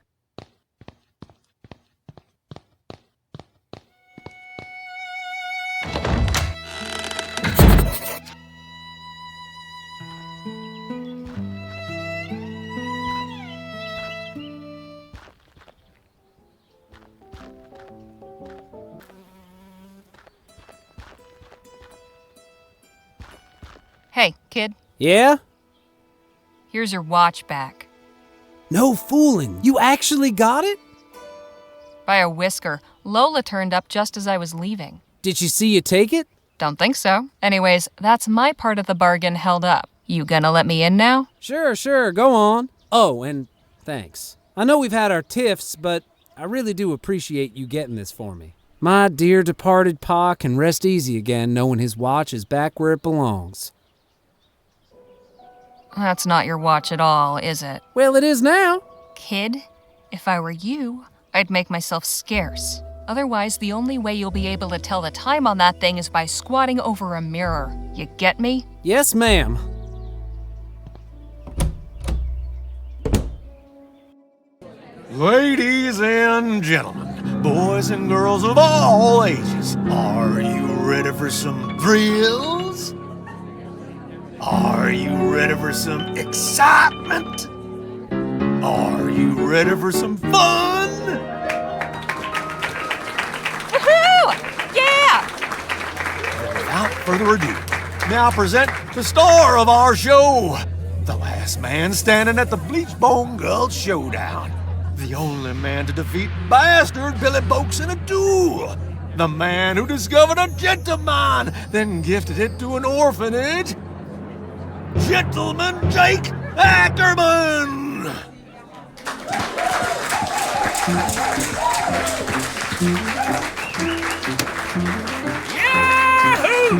Speaker 1: Hey, kid.
Speaker 2: Yeah?
Speaker 1: Here's your watch back.
Speaker 2: No fooling. You actually got it?
Speaker 1: By a whisker. Lola turned up just as I was leaving.
Speaker 2: Did she see you take it?
Speaker 1: Don't think so. Anyways, that's my part of the bargain held up. You gonna let me in now?
Speaker 2: Sure. Go on. Oh, and thanks. I know we've had our tiffs, but I really do appreciate you getting this for me. My dear departed pa can rest easy again knowing his watch is back where it belongs.
Speaker 1: That's not your watch at all, is it?
Speaker 2: Well, it is now.
Speaker 1: Kid, if I were you, I'd make myself scarce. Otherwise, the only way you'll be able to tell the time on that thing is by squatting over a mirror. You get me?
Speaker 2: Yes, ma'am.
Speaker 11: Ladies and gentlemen, boys and girls of all ages, are you ready for some thrills? Are you ready for some excitement? Are you ready for some fun?
Speaker 1: Woohoo! Yeah!
Speaker 11: Without further ado, now present the star of our show, the last man standing at the Bleachbone Gulch Showdown. The only man to defeat Bastard Billy Boakes in a duel. The man who discovered a gentleman, then gifted it to an orphanage. Gentleman Jake Ackerman! Yahoo!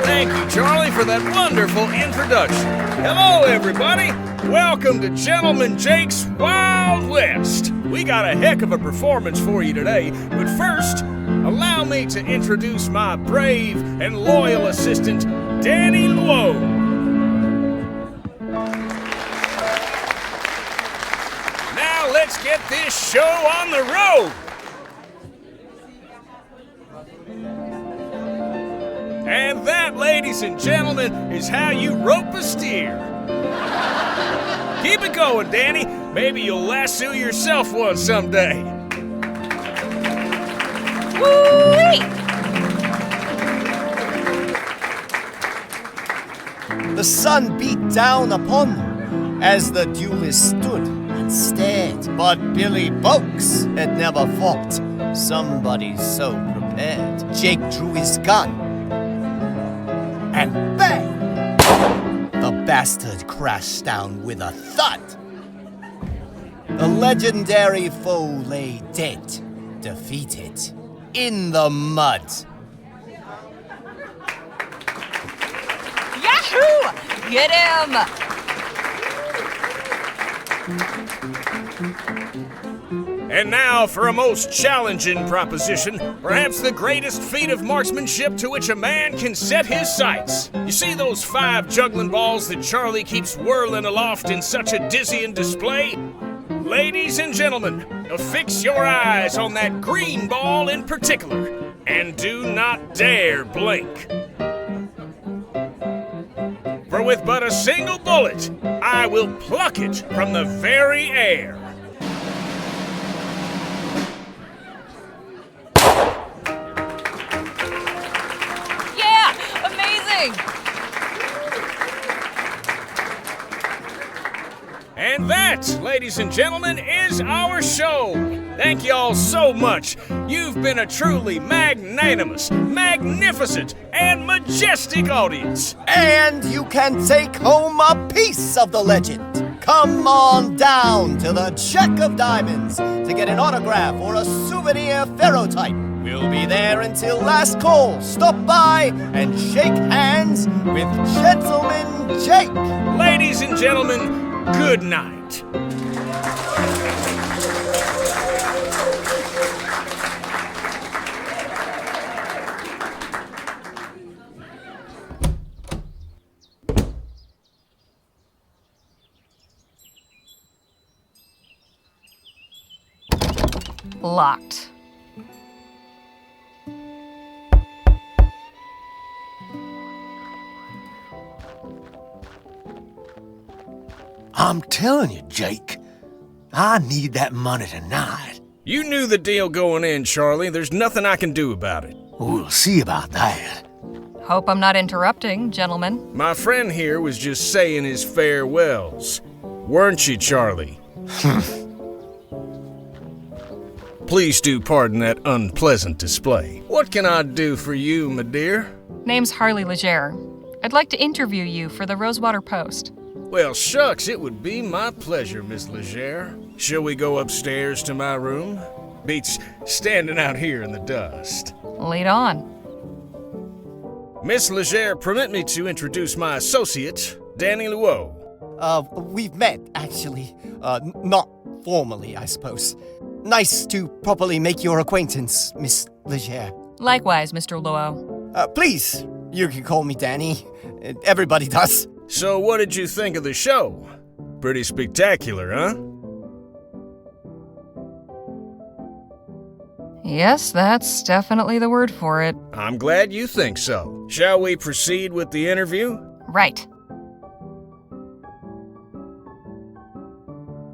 Speaker 12: Thank you, Charlie, for that wonderful introduction. Hello, everybody. Welcome to Gentleman Jake's Wild West. We got a heck of a performance for you today, but first, allow me to introduce my brave and loyal assistant, Danny Luo. Now let's get this show on the road. And that, ladies and gentlemen, is how you rope a steer. Keep it going, Danny. Maybe you'll lasso yourself one someday.
Speaker 1: Woo-wee!
Speaker 9: The sun beat down upon them as the duelists stood and stared. But Billy Boakes had never fought somebody so prepared. Jake drew his gun. And bang! The bastard crashed down with a thud. The legendary foe lay dead, defeated, in the mud.
Speaker 1: Yahoo! Get him!
Speaker 12: And now for a most challenging proposition, perhaps the greatest feat of marksmanship to which a man can set his sights. You see those 5 juggling balls that Charlie keeps whirling aloft in such a dizzying display? Ladies and gentlemen, fix your eyes on that green ball in particular, and do not dare blink. For with but a single bullet, I will pluck it from the very air. that, ladies and gentlemen, is our show. Thank you all so much. You've been a truly magnanimous, magnificent, and majestic audience.
Speaker 9: And you can take home a piece of the legend. Come on down to the Check of Diamonds to get an autograph or a souvenir ferrotype. We'll be there until last call. Stop by and shake hands with Gentleman Jake.
Speaker 12: Ladies and gentlemen, good night.
Speaker 1: Locked.
Speaker 11: I'm telling you, Jake, I need that money tonight.
Speaker 12: You knew the deal going in, Charlie. There's nothing I can do about it.
Speaker 11: We'll see about that.
Speaker 1: Hope I'm not interrupting, gentlemen.
Speaker 12: My friend here was just saying his farewells. Weren't you, Charlie? Please do pardon that unpleasant display. What can I do for you, my dear?
Speaker 1: Name's Harley Leger. I'd like to interview you for the Rosewater Post.
Speaker 12: Well, shucks, it would be my pleasure, Miss Leger. Shall we go upstairs to my room? Beats standing out here in the dust.
Speaker 1: Lead on.
Speaker 12: Miss Leger, permit me to introduce my associate, Danny Luo.
Speaker 9: We've met, actually. Not formally, I suppose. Nice to properly make your acquaintance, Miss Leger.
Speaker 1: Likewise, Mr. Luo.
Speaker 9: Please, you can call me Danny. Everybody does.
Speaker 12: So what did you think of the show? Pretty spectacular, huh?
Speaker 1: Yes, that's definitely the word for it.
Speaker 12: I'm glad you think so. Shall we proceed with the interview?
Speaker 1: Right.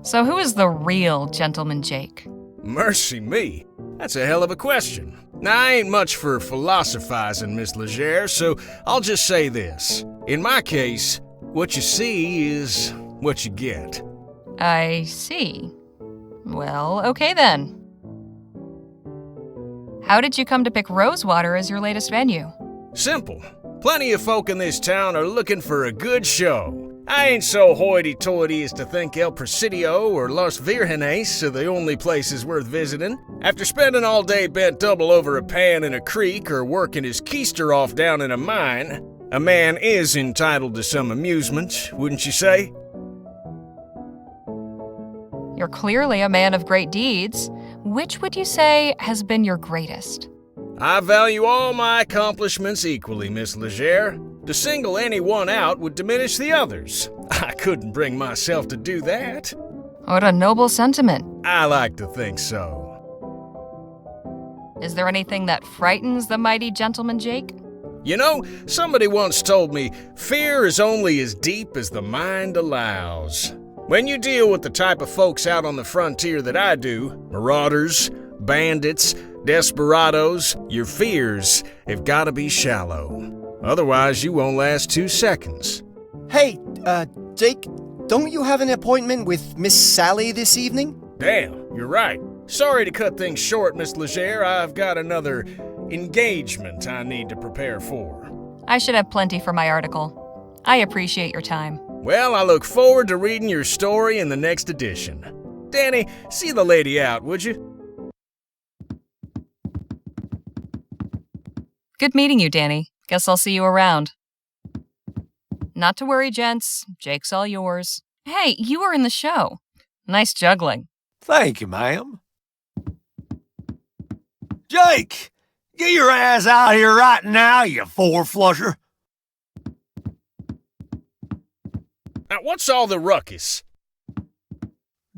Speaker 1: So who is the real Gentleman Jake?
Speaker 12: Mercy me, that's a hell of a question. Now, I ain't much for philosophizing, Miss Leger, so I'll just say this. In my case, what you see is what you get.
Speaker 1: I see. Well, okay then. How did you come to pick Rosewater as your latest venue?
Speaker 12: Simple. Plenty of folk in this town are looking for a good show. I ain't so hoity-toity as to think El Presidio or Los Virgenes are the only places worth visiting. After spending all day bent double over a pan in a creek or working his keister off down in a mine, a man is entitled to some amusement, wouldn't you say?
Speaker 1: You're clearly a man of great deeds. Which would you say has been your greatest?
Speaker 12: I value all my accomplishments equally, Miss Leger. To single any one out would diminish the others. I couldn't bring myself to do that.
Speaker 1: What a noble sentiment.
Speaker 12: I like to think so.
Speaker 1: Is there anything that frightens the mighty Gentleman Jake?
Speaker 12: You know, somebody once told me, fear is only as deep as the mind allows. When you deal with the type of folks out on the frontier that I do, marauders, bandits, desperados, your fears have got to be shallow. Otherwise, you won't last 2 seconds.
Speaker 9: Hey, Jake, don't you have an appointment with Miss Sally this evening?
Speaker 12: Damn, you're right. Sorry to cut things short, Miss Leger. I've got another engagement I need to prepare for.
Speaker 1: I should have plenty for my article. I appreciate your time.
Speaker 12: Well, I look forward to reading your story in the next edition. Danny, see the lady out, would you?
Speaker 1: Good meeting you, Danny. Guess I'll see you around. Not to worry, gents. Jake's all yours. Hey, you were in the show. Nice juggling.
Speaker 11: Thank you, ma'am. Jake, get your ass out here right now, you four-flusher.
Speaker 12: Now, what's all the ruckus?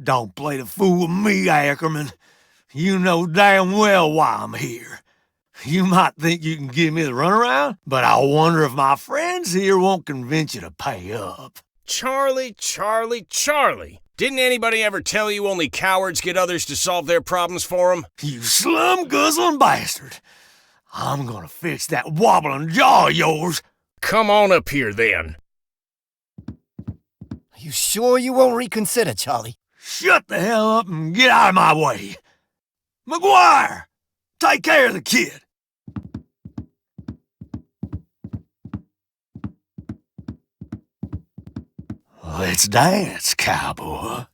Speaker 11: Don't play the fool with me, Ackerman. You know damn well why I'm here. You might think you can give me the runaround, but I wonder if my friends here won't convince you to pay up.
Speaker 12: Charlie. Didn't anybody ever tell you only cowards get others to solve their problems for them?
Speaker 11: You slum-guzzling bastard. I'm gonna fix that wobbling jaw of yours.
Speaker 12: Come on up here, then.
Speaker 9: You sure you won't reconsider, Charlie?
Speaker 11: Shut the hell up and get out of my way. McGuire, take care of the kid. Let's dance, cowboy.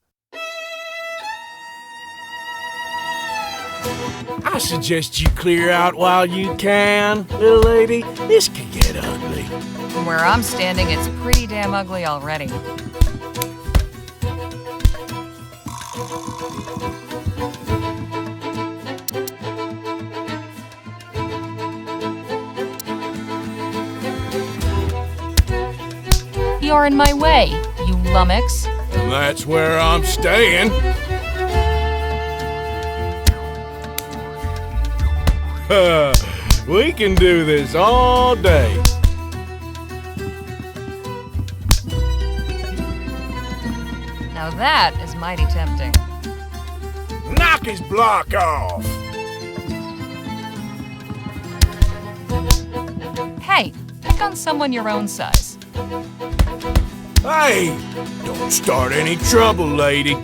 Speaker 13: I suggest you clear out while you can, little lady. This can get ugly.
Speaker 1: From where I'm standing, it's pretty damn ugly already. You're in my way, you lummox.
Speaker 13: And that's where I'm staying. We can do this all day.
Speaker 1: Now that is mighty tempting.
Speaker 13: Knock his block off.
Speaker 1: Hey, pick on someone your own size.
Speaker 13: Hey, don't start any trouble, lady.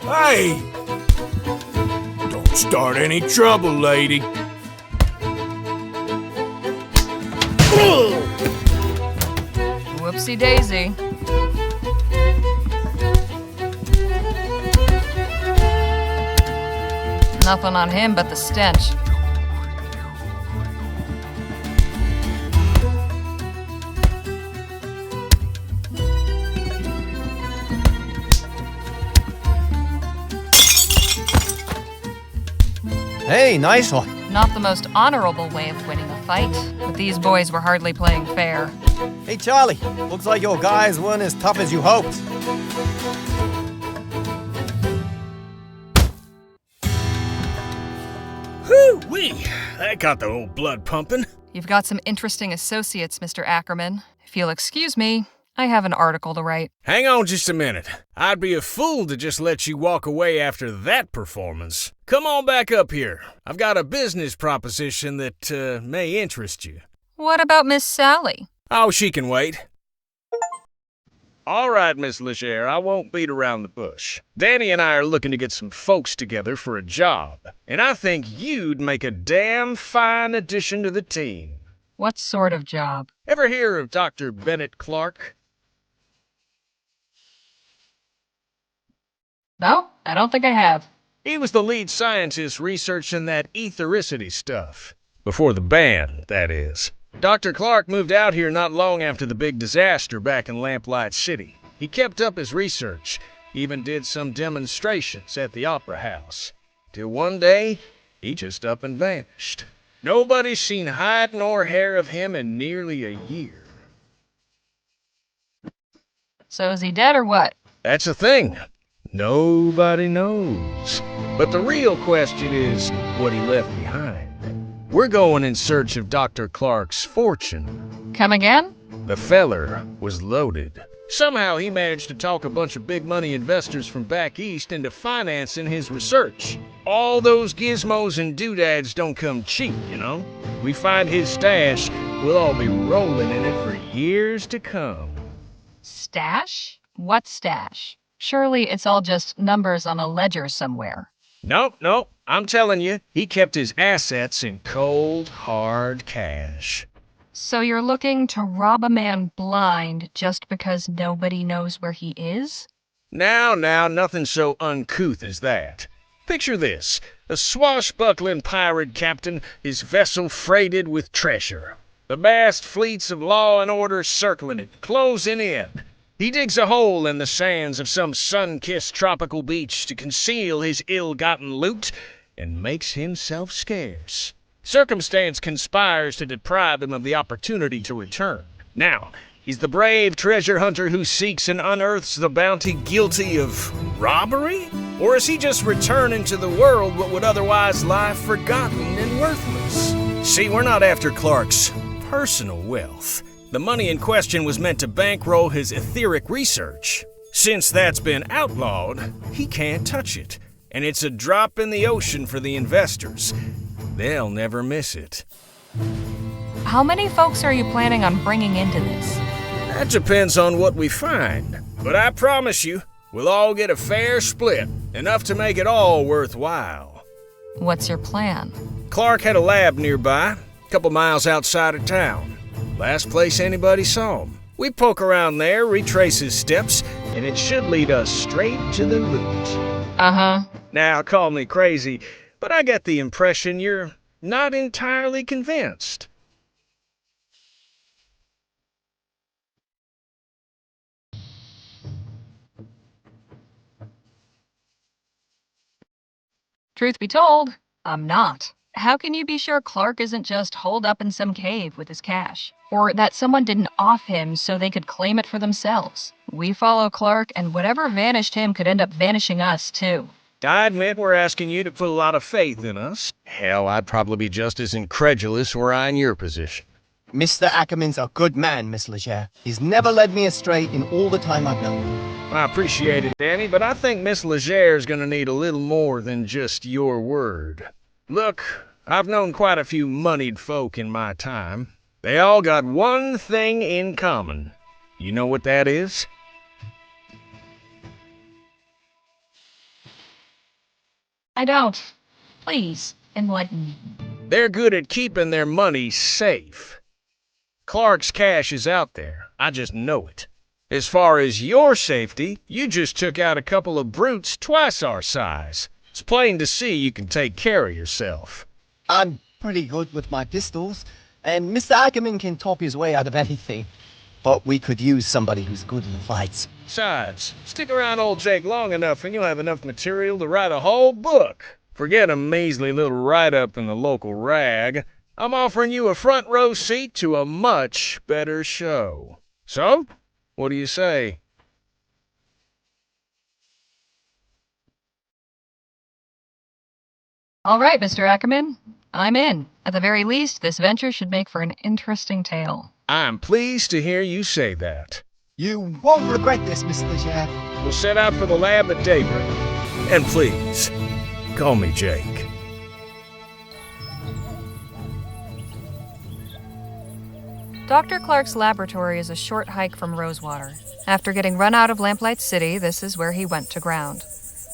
Speaker 13: Hey, don't start any trouble, lady.
Speaker 1: Whoopsie daisy. Nothing on him but the stench.
Speaker 9: Hey, nice one.
Speaker 1: Not the most honorable way of winning a fight, but these boys were hardly playing fair.
Speaker 9: Hey, Charlie. Looks like your guys weren't as tough as you hoped.
Speaker 12: Whoo-wee! That got the old blood pumping.
Speaker 1: You've got some interesting associates, Mr. Ackerman. If you'll excuse me, I have an article to write.
Speaker 12: Hang on just a minute. I'd be a fool to just let you walk away after that performance. Come on back up here. I've got a business proposition that may interest you.
Speaker 1: What about Miss Sally?
Speaker 12: Oh, she can wait. All right, Miss Legere, I won't beat around the bush. Danny and I are looking to get some folks together for a job, and I think you'd make a damn fine addition to the team.
Speaker 1: What sort of job?
Speaker 12: Ever hear of Dr. Bennett Clark?
Speaker 1: No, I don't think I have.
Speaker 12: He was the lead scientist researching that ethericity stuff. Before the ban, that is. Dr. Clark moved out here not long after the big disaster back in Lamplight City. He kept up his research, even did some demonstrations at the Opera House. Till one day, he just up and vanished. Nobody's seen hide nor hair of him in nearly a year.
Speaker 1: So is he dead or what?
Speaker 12: That's the thing. Nobody knows. But the real question is what he left behind. We're going in search of Dr. Clark's fortune.
Speaker 1: Come again?
Speaker 12: The feller was loaded. Somehow he managed to talk a bunch of big money investors from back east into financing his research. All those gizmos and doodads don't come cheap, you know? We find his stash, we'll all be rolling in it for years to come.
Speaker 1: Stash? What stash? Surely it's all just numbers on a ledger somewhere.
Speaker 12: Nope. I'm telling you, he kept his assets in cold, hard cash.
Speaker 1: So you're looking to rob a man blind just because nobody knows where he is?
Speaker 12: Now, nothing so uncouth as that. Picture this, a swashbuckling pirate captain, his vessel freighted with treasure. The vast fleets of law and order circling it, closing in. He digs a hole in the sands of some sun-kissed tropical beach to conceal his ill-gotten loot and makes himself scarce. Circumstance conspires to deprive him of the opportunity to return. Now, he's the brave treasure hunter who seeks and unearths the bounty guilty of robbery? Or is he just returning to the world what would otherwise lie forgotten and worthless? See, we're not after Clark's personal wealth. The money in question was meant to bankroll his etheric research. Since that's been outlawed, he can't touch it. And it's a drop in the ocean for the investors. They'll never miss it.
Speaker 1: How many folks are you planning on bringing into this?
Speaker 12: That depends on what we find. But I promise you, we'll all get a fair split, enough to make it all worthwhile.
Speaker 1: What's your plan?
Speaker 12: Clark had a lab nearby, a couple miles outside of town. Last place anybody saw him. We poke around there, retrace his steps, and it should lead us straight to the root.
Speaker 1: Uh-huh.
Speaker 12: Now, call me crazy, but I get the impression you're not entirely convinced.
Speaker 1: Truth be told, I'm not. How can you be sure Clark isn't just holed up in some cave with his cash? Or that someone didn't off him so they could claim it for themselves? We follow Clark, and whatever vanished him could end up vanishing us, too.
Speaker 12: I admit we're asking you to put a lot of faith in us. Hell, I'd probably be just as incredulous were I in your position.
Speaker 9: Mr. Ackerman's a good man, Miss Leger. He's never led me astray in all the time I've known him.
Speaker 12: I appreciate it, Danny, but I think Miss Leger's gonna need a little more than just your word. Look, I've known quite a few moneyed folk in my time. They all got one thing in common. You know what that is?
Speaker 1: I don't. Please, enlighten me.
Speaker 12: They're good at keeping their money safe. Clark's cash is out there. I just know it. As far as your safety, you just took out a couple of brutes twice our size. It's plain to see you can take care of yourself.
Speaker 9: I'm pretty good with my pistols, and Mr. Ackerman can talk his way out of anything. But we could use somebody who's good in the fights.
Speaker 12: Besides, stick around old Jake long enough and you'll have enough material to write a whole book. Forget a measly little write-up in the local rag. I'm offering you a front row seat to a much better show. So, what do you say?
Speaker 1: All right, Mr. Ackerman. I'm in. At the very least, this venture should make for an interesting tale.
Speaker 12: I'm pleased to hear you say that.
Speaker 9: You won't regret this, Mr. Leger.
Speaker 12: We'll set out for the lab at daybreak. And please, call me Jake.
Speaker 1: Dr. Clark's laboratory is a short hike from Rosewater. After getting run out of Lamplight City, this is where he went to ground.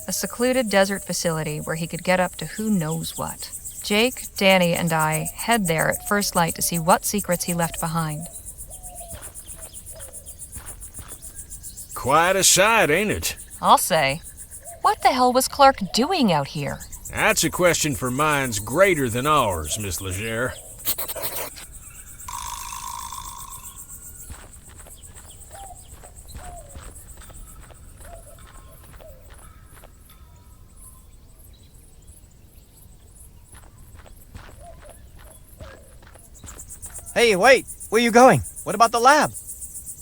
Speaker 1: A secluded desert facility where he could get up to who knows what. Jake, Danny, and I head there at first light to see what secrets he left behind.
Speaker 12: Quite a sight, ain't it?
Speaker 1: I'll say. What the hell was Clark doing out here?
Speaker 12: That's a question for minds greater than ours, Miss Leger.
Speaker 9: Hey, wait! Where you going? What about the lab?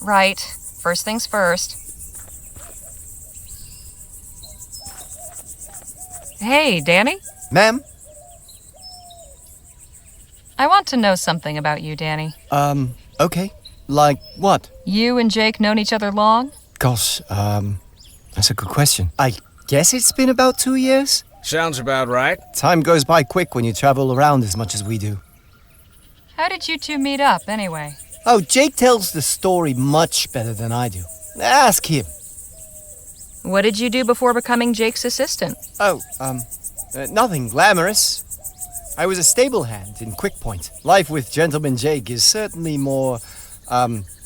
Speaker 1: Right. First things first. Hey, Danny?
Speaker 9: Ma'am?
Speaker 1: I want to know something about you, Danny.
Speaker 9: Okay. Like what?
Speaker 1: You and Jake known each other long?
Speaker 9: Gosh, that's a good question. I guess it's been about 2 years?
Speaker 12: Sounds about right.
Speaker 9: Time goes by quick when you travel around as much as we do.
Speaker 1: How did you two meet up, anyway?
Speaker 9: Oh, Jake tells the story much better than I do. Ask him.
Speaker 1: What did you do before becoming Jake's assistant?
Speaker 9: Oh, nothing glamorous. I was a stable hand in Quick Point. Life with Gentleman Jake is certainly more,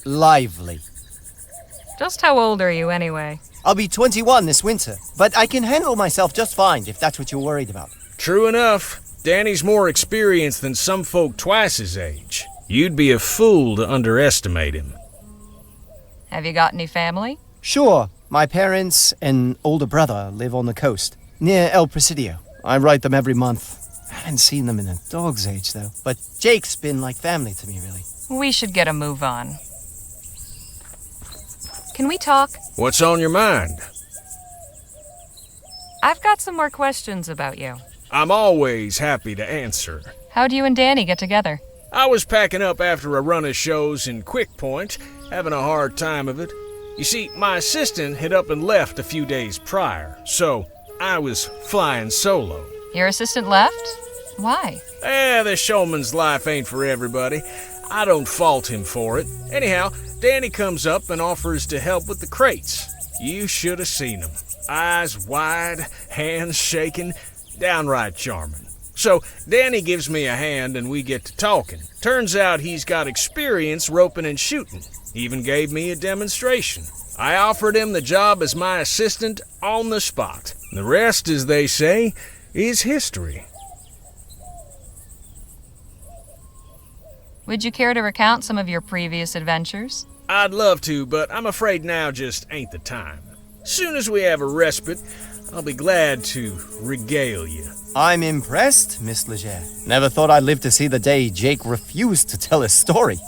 Speaker 9: lively.
Speaker 1: Just how old are you, anyway?
Speaker 9: I'll be 21 this winter, but I can handle myself just fine if that's what you're worried about.
Speaker 12: True enough. Danny's more experienced than some folk twice his age. You'd be a fool to underestimate him.
Speaker 1: Have you got any family?
Speaker 9: Sure. My parents and older brother live on the coast, near El Presidio. I write them every month. I haven't seen them in a dog's age, though. But Jake's been like family to me, really.
Speaker 1: We should get a move on. Can we talk?
Speaker 12: What's on your mind?
Speaker 1: I've got some more questions about you.
Speaker 12: I'm always happy to answer.
Speaker 1: How'd you and Danny get together?
Speaker 12: I was packing up after a run of shows in Quick Point, having a hard time of it. You see, my assistant had up and left a few days prior, so I was flying solo.
Speaker 1: Your assistant left? Why?
Speaker 12: The showman's life ain't for everybody. I don't fault him for it. Anyhow, Danny comes up and offers to help with the crates. You should have seen him. Eyes wide, hands shaking, downright charming. So Danny gives me a hand and we get to talking. Turns out he's got experience roping and shooting. Even gave me a demonstration. I offered him the job as my assistant on the spot. The rest, as they say, is history.
Speaker 1: Would you care to recount some of your previous adventures?
Speaker 12: I'd love to, but I'm afraid now just ain't the time. Soon as we have a respite, I'll be glad to regale you.
Speaker 9: I'm impressed, Miss Leger. Never thought I'd live to see the day Jake refused to tell his story.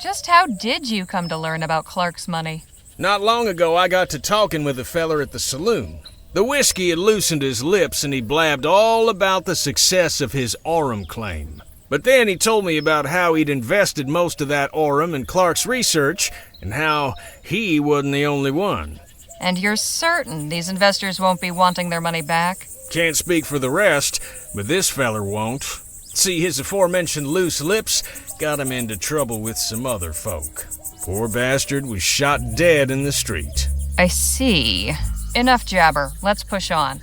Speaker 1: Just how did you come to learn about Clark's money?
Speaker 12: Not long ago, I got to talking with a feller at the saloon. The whiskey had loosened his lips and he blabbed all about the success of his Aurum claim. But then he told me about how he'd invested most of that Aurum in Clark's research and how he wasn't the only one.
Speaker 1: And you're certain these investors won't be wanting their money back?
Speaker 12: Can't speak for the rest, but this feller won't. See, his aforementioned loose lips got him into trouble with some other folk. Poor bastard was shot dead in the street.
Speaker 1: I see. Enough jabber. Let's push on.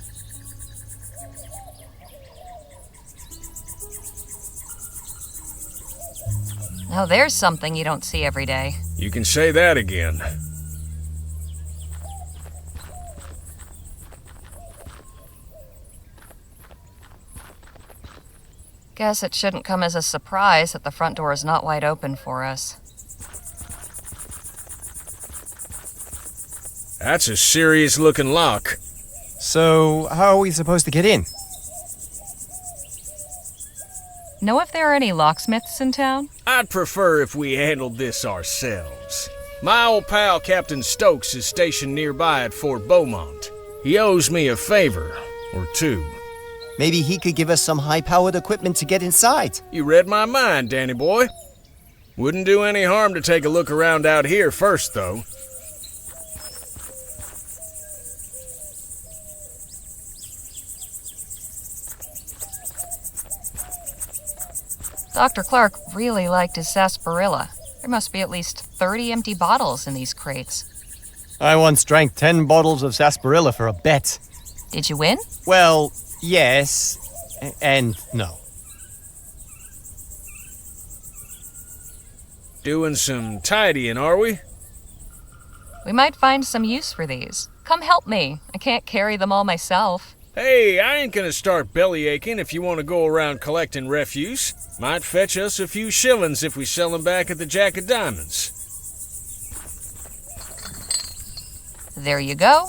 Speaker 1: Now there's something you don't see every day.
Speaker 12: You can say that again.
Speaker 1: Guess it shouldn't come as a surprise that the front door is not wide open for us.
Speaker 12: That's a serious-looking lock.
Speaker 9: So, how are we supposed to get in?
Speaker 1: Know if there are any locksmiths in town?
Speaker 12: I'd prefer if we handled this ourselves. My old pal Captain Stokes is stationed nearby at Fort Beaumont. He owes me a favor, or two.
Speaker 9: Maybe he could give us some high-powered equipment to get inside.
Speaker 12: You read my mind, Danny boy. Wouldn't do any harm to take a look around out here first, though.
Speaker 1: Dr. Clark really liked his sarsaparilla. There must be at least 30 empty bottles in these crates.
Speaker 9: I once drank 10 bottles of sarsaparilla for a bet.
Speaker 1: Did you win?
Speaker 9: Well, yes, and no.
Speaker 12: Doing some tidying, are we?
Speaker 1: We might find some use for these. Come help me. I can't carry them all myself.
Speaker 12: Hey, I ain't gonna start bellyaching if you want to go around collecting refuse. Might fetch us a few shillings if we sell them back at the Jack of Diamonds.
Speaker 1: There you go.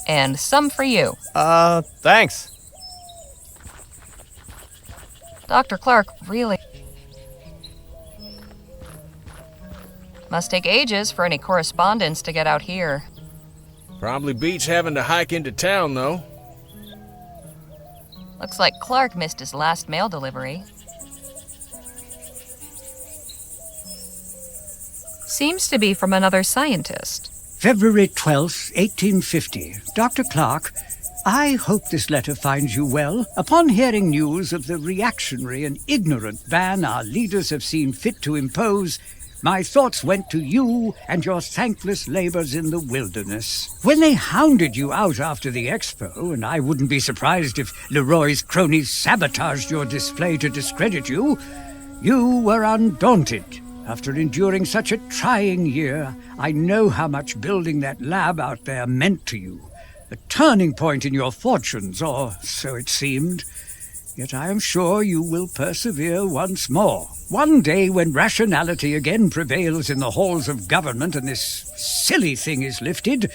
Speaker 1: And some for you.
Speaker 9: Thanks.
Speaker 1: Dr. Clark really must take ages for any correspondence to get out here.
Speaker 12: Probably beats having to hike into town, though.
Speaker 1: Looks like Clark missed his last mail delivery. Seems to be from another scientist.
Speaker 5: February 12th, 1850. Dr. Clark, I hope this letter finds you well. Upon hearing news of the reactionary and ignorant ban our leaders have seen fit to impose, my thoughts went to you and your thankless labors in the wilderness. When they hounded you out after the expo, and I wouldn't be surprised if Leroy's cronies sabotaged your display to discredit you, you were undaunted. After enduring such a trying year, I know how much building that lab out there meant to you. A turning point in your fortunes, or so it seemed. Yet I am sure you will persevere once more. One day when rationality again prevails in the halls of government and this silly thing is lifted,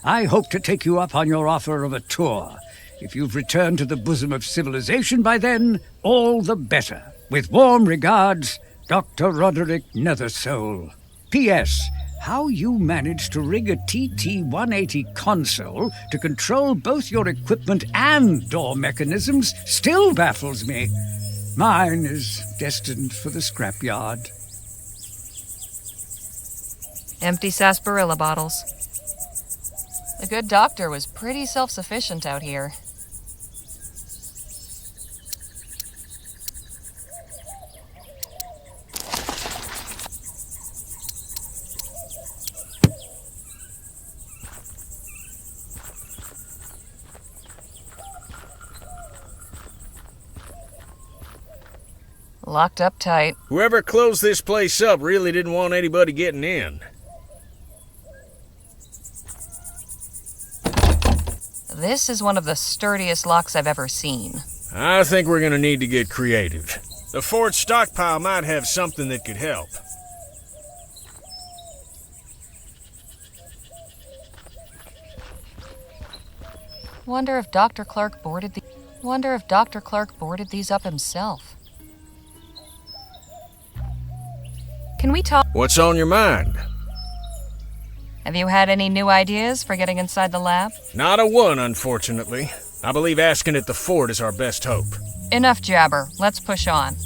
Speaker 5: I hope to take you up on your offer of a tour. If you've returned to the bosom of civilization by then, all the better. With warm regards, Dr. Roderick Nethersole. P.S. How you managed to rig a TT-180 console to control both your equipment and door mechanisms still baffles me. Mine is destined for the scrapyard.
Speaker 1: Empty sarsaparilla bottles. The good doctor was pretty self-sufficient out here. Locked up tight.
Speaker 12: Whoever closed this place up really didn't want anybody getting in.
Speaker 1: This is one of the sturdiest locks I've ever seen.
Speaker 12: I think we're gonna need to get creative. The fort stockpile might have something that could help.
Speaker 1: Wonder if Dr. Clark boarded these up himself. Can we talk?
Speaker 12: What's on your mind?
Speaker 1: Have you had any new ideas for getting inside the lab?
Speaker 12: Not a one, unfortunately. I believe asking at the fort is our best hope.
Speaker 1: Enough jabber. Let's push on.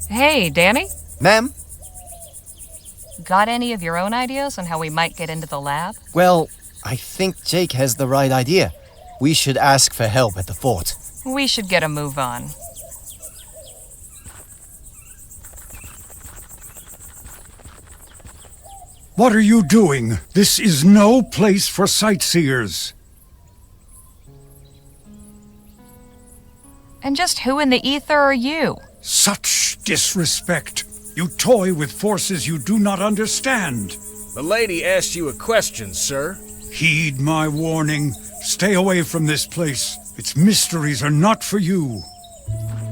Speaker 1: Hey, Danny?
Speaker 9: Ma'am?
Speaker 1: Got any of your own ideas on how we might get into the lab?
Speaker 9: Well, I think Jake has the right idea. We should ask for help at the fort.
Speaker 1: We should get a move on.
Speaker 5: What are you doing? This is no place for sightseers.
Speaker 1: And just who in the ether are you?
Speaker 5: Such disrespect. You toy with forces you do not understand.
Speaker 12: The lady asked you a question, sir.
Speaker 5: Heed my warning. Stay away from this place. Its mysteries are not for you.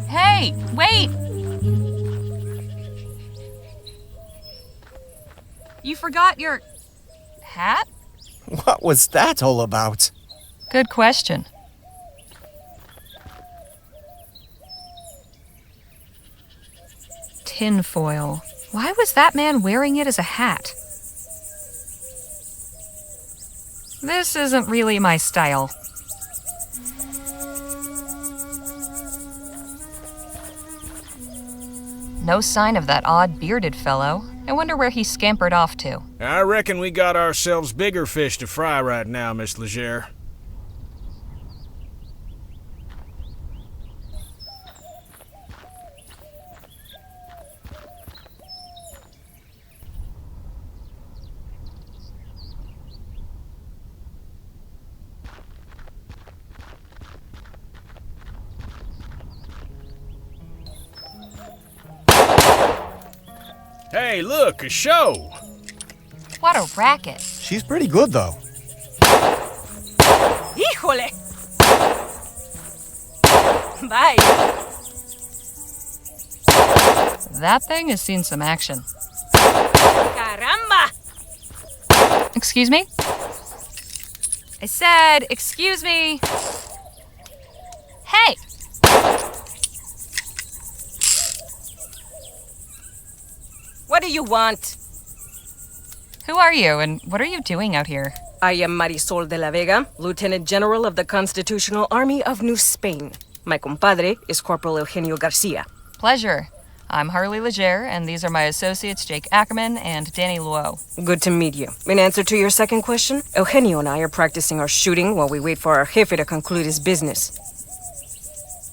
Speaker 1: Hey, wait! You forgot your... hat?
Speaker 9: What was that all about?
Speaker 1: Good question. Tinfoil. Why was that man wearing it as a hat? This isn't really my style. No sign of that odd bearded fellow. I wonder where he scampered off to.
Speaker 12: I reckon we got ourselves bigger fish to fry right now, Miss Leger. Hey, look, a show!
Speaker 1: What a racket.
Speaker 9: She's pretty good, though.
Speaker 1: Híjole! Bye. That thing has seen some action. Caramba! Excuse me? I said, excuse me. Hey!
Speaker 14: What do you want?
Speaker 1: Who are you, and what are you doing out here?
Speaker 14: I am Marisol de la Vega, Lieutenant General of the Constitutional Army of New Spain. My compadre is Corporal Eugenio Garcia.
Speaker 1: Pleasure. I'm Harley Leger, and these are my associates Jake Ackerman and Danny Luo.
Speaker 14: Good to meet you. In answer to your second question, Eugenio and I are practicing our shooting while we wait for our jefe to conclude his business.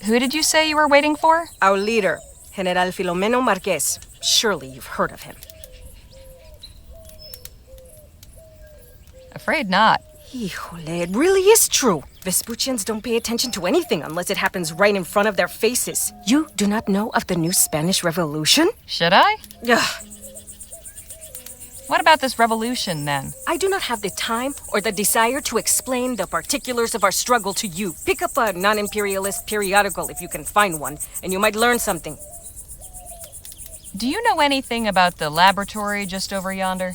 Speaker 1: Who did you say you were waiting for?
Speaker 14: Our leader, General Filomeno Marquez. Surely you've heard of him.
Speaker 1: Afraid not.
Speaker 14: Híjole, it really is true. Vespuccians don't pay attention to anything unless it happens right in front of their faces. You do not know of the new Spanish Revolution?
Speaker 1: Should I?
Speaker 14: Ugh.
Speaker 1: What about this revolution, then?
Speaker 14: I do not have the time or the desire to explain the particulars of our struggle to you. Pick up a non-imperialist periodical if you can find one, and you might learn something.
Speaker 1: Do you know anything about the laboratory just over yonder?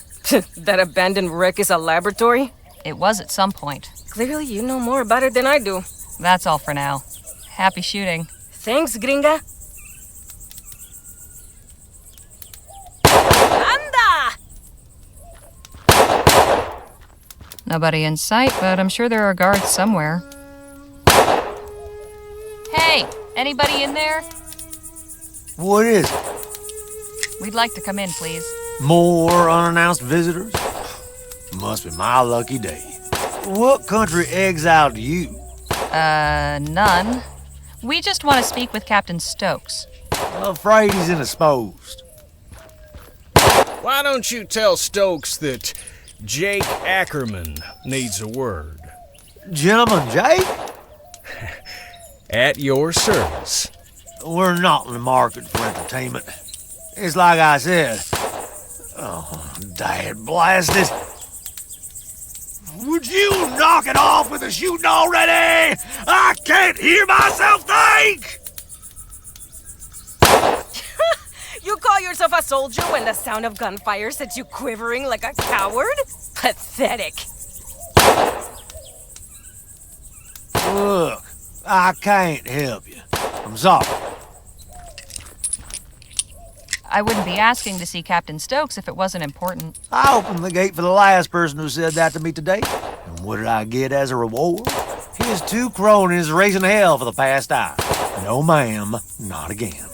Speaker 14: That abandoned wreck is a laboratory?
Speaker 1: It was at some point.
Speaker 14: Clearly you know more about it than I do.
Speaker 1: That's all for now. Happy shooting.
Speaker 14: Thanks, gringa. Anda!
Speaker 1: Nobody in sight, but I'm sure there are guards somewhere. Hey, anybody in there?
Speaker 11: What is it?
Speaker 1: We'd like to come in, please.
Speaker 11: More unannounced visitors? Must be my lucky day. What country exiled you?
Speaker 1: None. We just want to speak with Captain Stokes.
Speaker 11: Afraid he's indisposed.
Speaker 12: Why don't you tell Stokes that Jake Ackerman needs a word?
Speaker 11: Gentleman Jake?
Speaker 12: At your service.
Speaker 11: We're not in the market for entertainment. It's like I said. Oh, dad blasted. Would you knock it off with the shooting already? I can't hear myself think!
Speaker 14: You call yourself a soldier when the sound of gunfire sets you quivering like a coward? Pathetic.
Speaker 11: Look, I can't help you. I'm sorry.
Speaker 1: I wouldn't be asking to see Captain Stokes if it wasn't important.
Speaker 11: I opened the gate for the last person who said that to me today. And what did I get as a reward? His 2 cronies raising hell for the past hour. No, ma'am, not again.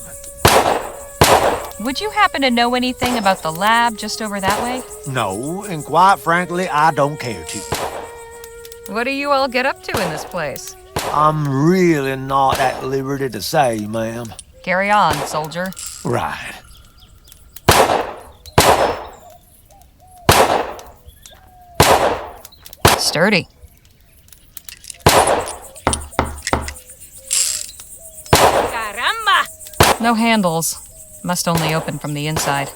Speaker 1: Would you happen to know anything about the lab just over that way?
Speaker 11: No, and quite frankly, I don't care to.
Speaker 1: What do you all get up to in this place?
Speaker 11: I'm really not at liberty to say, ma'am.
Speaker 1: Carry on, soldier.
Speaker 11: Right.
Speaker 1: Sturdy.
Speaker 14: Caramba!
Speaker 1: No handles. Must only open from the inside.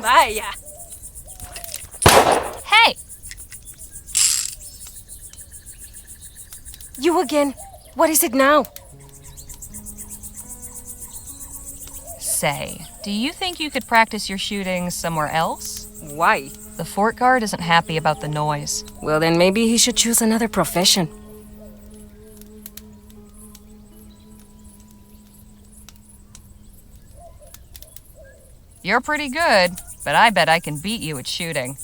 Speaker 14: Vaya.
Speaker 1: Hey!
Speaker 14: You again? What is it now?
Speaker 1: Say, do you think you could practice your shooting somewhere else?
Speaker 14: Why?
Speaker 1: The fort guard isn't happy about the noise.
Speaker 14: Well, then maybe he should choose another profession.
Speaker 1: You're pretty good, but I bet I can beat you at shooting.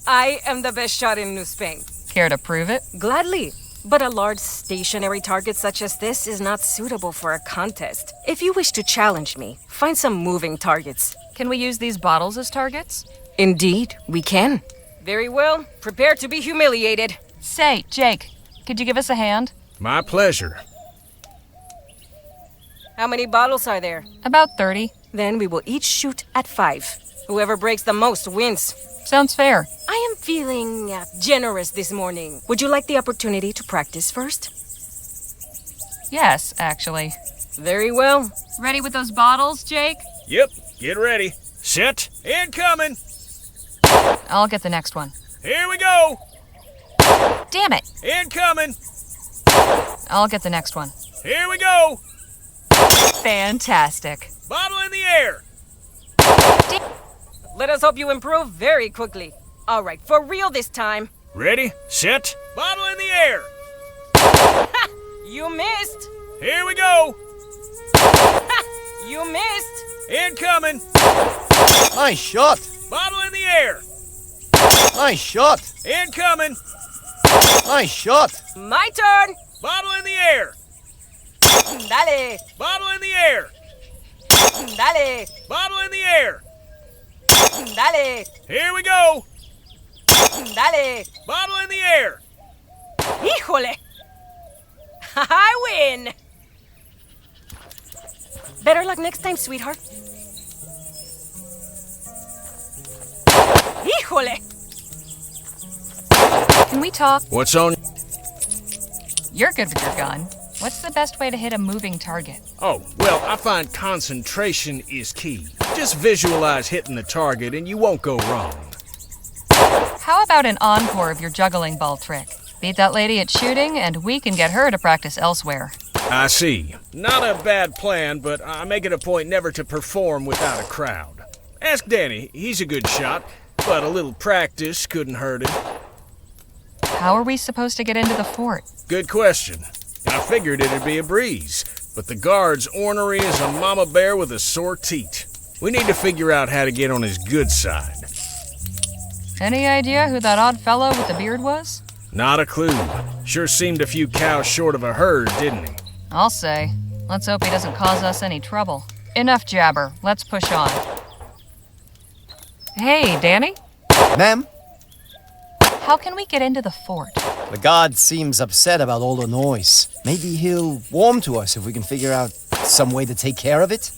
Speaker 14: I am the best shot in New Spain.
Speaker 1: Care to prove it?
Speaker 14: Gladly. But a large stationary target such as this is not suitable for a contest. If you wish to challenge me, find some moving targets.
Speaker 1: Can we use these bottles as targets?
Speaker 14: Indeed, we can. Very well. Prepare to be humiliated.
Speaker 1: Say, Jake, could you give us a hand?
Speaker 12: My pleasure.
Speaker 14: How many bottles are there?
Speaker 1: About 30.
Speaker 14: Then we will each shoot at 5. Whoever breaks the most wins.
Speaker 1: Sounds fair.
Speaker 14: I am feeling generous this morning. Would you like the opportunity to practice first?
Speaker 1: Yes, actually.
Speaker 14: Very well.
Speaker 1: Ready with those bottles, Jake?
Speaker 12: Yep, get ready. Set. Incoming.
Speaker 1: I'll get the next one.
Speaker 12: Here we go.
Speaker 1: Damn it.
Speaker 12: Incoming.
Speaker 1: I'll get the next one.
Speaker 12: Here we go.
Speaker 1: Fantastic.
Speaker 12: Bottle in the air.
Speaker 14: Let us hope you improve very quickly. All right, for real this time.
Speaker 12: Ready, set, bottle in the air.
Speaker 14: You missed.
Speaker 12: Here we go.
Speaker 14: You missed.
Speaker 12: Incoming.
Speaker 9: Nice shot.
Speaker 12: Bottle in the air.
Speaker 9: Nice shot.
Speaker 12: Incoming.
Speaker 9: Nice shot.
Speaker 14: My turn.
Speaker 12: Bottle in the air.
Speaker 14: Dale.
Speaker 12: Bottle in the air.
Speaker 14: Dale.
Speaker 12: Bottle in the air.
Speaker 14: Dale.
Speaker 12: Here we go.
Speaker 14: Dale.
Speaker 12: Bottle in the air.
Speaker 14: Híjole. I win. Better luck next time, sweetheart. Híjole.
Speaker 1: Can we talk?
Speaker 12: What's on?
Speaker 1: You're good with your gun. What's the best way to hit a moving target?
Speaker 12: Oh, well, I find concentration is key. Just visualize hitting the target and you won't go wrong.
Speaker 1: How about an encore of your juggling ball trick? Beat that lady at shooting, and we can get her to practice elsewhere.
Speaker 12: I see. Not a bad plan, but I make it a point never to perform without a crowd. Ask Danny. He's a good shot, but a little practice couldn't hurt him.
Speaker 1: How are we supposed to get into the fort?
Speaker 12: Good question. I figured it'd be a breeze, but the guard's ornery as a mama bear with a sore teat. We need to figure out how to get on his good side.
Speaker 1: Any idea who that odd fellow with the beard was?
Speaker 12: Not a clue. Sure seemed a few cows short of a herd, didn't he?
Speaker 1: I'll say. Let's hope he doesn't cause us any trouble. Enough jabber. Let's push on. Hey, Danny?
Speaker 9: Ma'am?
Speaker 1: How can we get into the fort?
Speaker 9: The guard seems upset about all the noise. Maybe he'll warm to us if we can figure out some way to take care of it?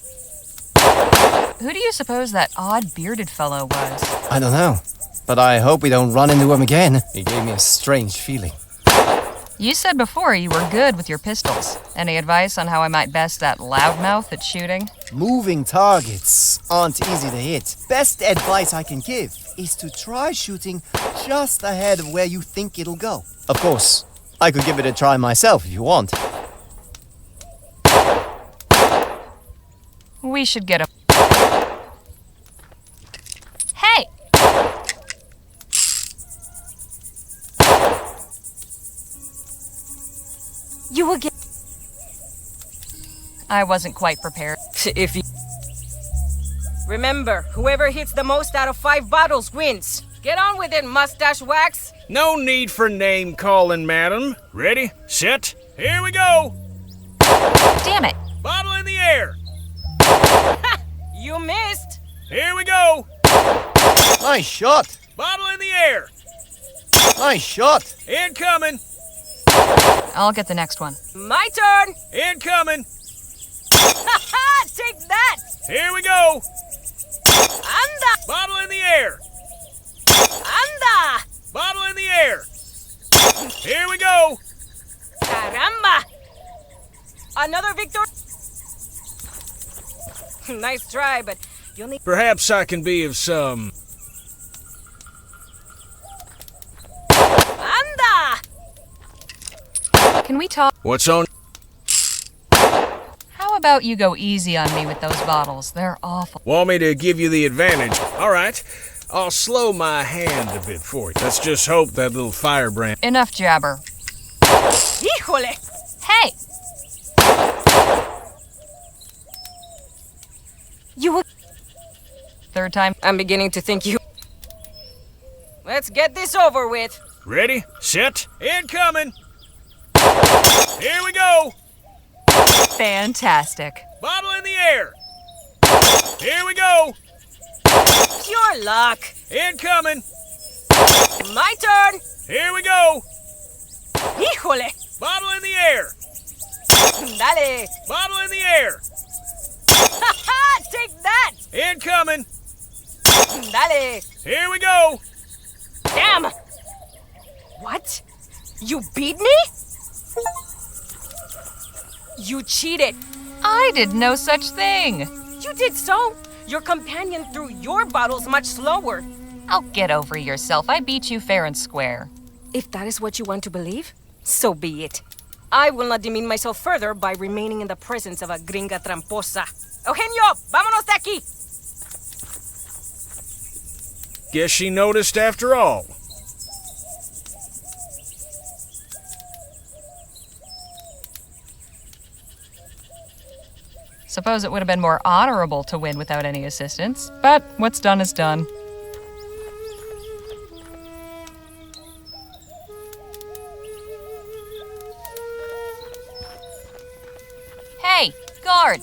Speaker 1: Who do you suppose that odd bearded fellow was?
Speaker 9: I don't know, but I hope we don't run into him again. He gave me a strange feeling.
Speaker 1: You said before you were good with your pistols. Any advice on how I might best that loudmouth at shooting?
Speaker 9: Moving targets aren't easy to hit. Best advice I can give is to try shooting just ahead of where you think it'll go. Of course, I could give it a try myself if you want.
Speaker 1: We should get a... Hey!
Speaker 14: You will get...
Speaker 1: I wasn't quite prepared.
Speaker 14: If you... Remember, whoever hits the most out of 5 bottles wins. Get on with it, mustache wax.
Speaker 12: No need for name calling, madam. Ready, set, here we go!
Speaker 1: Damn it!
Speaker 12: Bottle in the air!
Speaker 14: You missed!
Speaker 12: Here we go!
Speaker 9: Nice shot!
Speaker 12: Bottle in the air!
Speaker 9: Nice shot!
Speaker 12: Incoming!
Speaker 1: I'll get the next one.
Speaker 14: My turn!
Speaker 12: Incoming!
Speaker 14: Take that!
Speaker 12: Here we go!
Speaker 14: Anda!
Speaker 12: Bottle in the air!
Speaker 14: Anda!
Speaker 12: Bottle in the air! Here we go!
Speaker 14: Caramba! Another victor? Nice try, but you'll need...
Speaker 12: Perhaps I can be of some...
Speaker 14: Anda!
Speaker 1: Can we talk?
Speaker 12: What's on?
Speaker 1: How about you go easy on me with those bottles? They're awful.
Speaker 12: Want me to give you the advantage? All right. I'll slow my hand a bit for you. Let's just hope that little firebrand...
Speaker 1: Enough jabber.
Speaker 14: Híjole!
Speaker 1: Hey!
Speaker 14: You will...
Speaker 1: Third time.
Speaker 14: I'm beginning to think you... Let's get this over with.
Speaker 12: Ready, set, incoming! Here we go!
Speaker 1: Fantastic.
Speaker 12: Bottle in the air! Here we go!
Speaker 14: Pure luck.
Speaker 12: Incoming!
Speaker 14: My turn.
Speaker 12: Here we go!
Speaker 14: Híjole!
Speaker 12: Bottle in the air!
Speaker 14: Dale!
Speaker 12: Bottle in the air!
Speaker 14: Take that!
Speaker 12: Incoming!
Speaker 14: Dale!
Speaker 12: Here we go!
Speaker 14: Damn! What? You beat me? You cheated.
Speaker 1: I did no such thing.
Speaker 14: You did so. Your companion threw your bottles much slower.
Speaker 1: I'll get over yourself. I beat you fair and square.
Speaker 14: If that is what you want to believe, so be it. I will not demean myself further by remaining in the presence of a gringa tramposa. Eugenio, vámonos de aquí!
Speaker 12: Guess she noticed after all.
Speaker 1: Suppose it would have been more honorable to win without any assistance, but what's done is done. Hey, guard!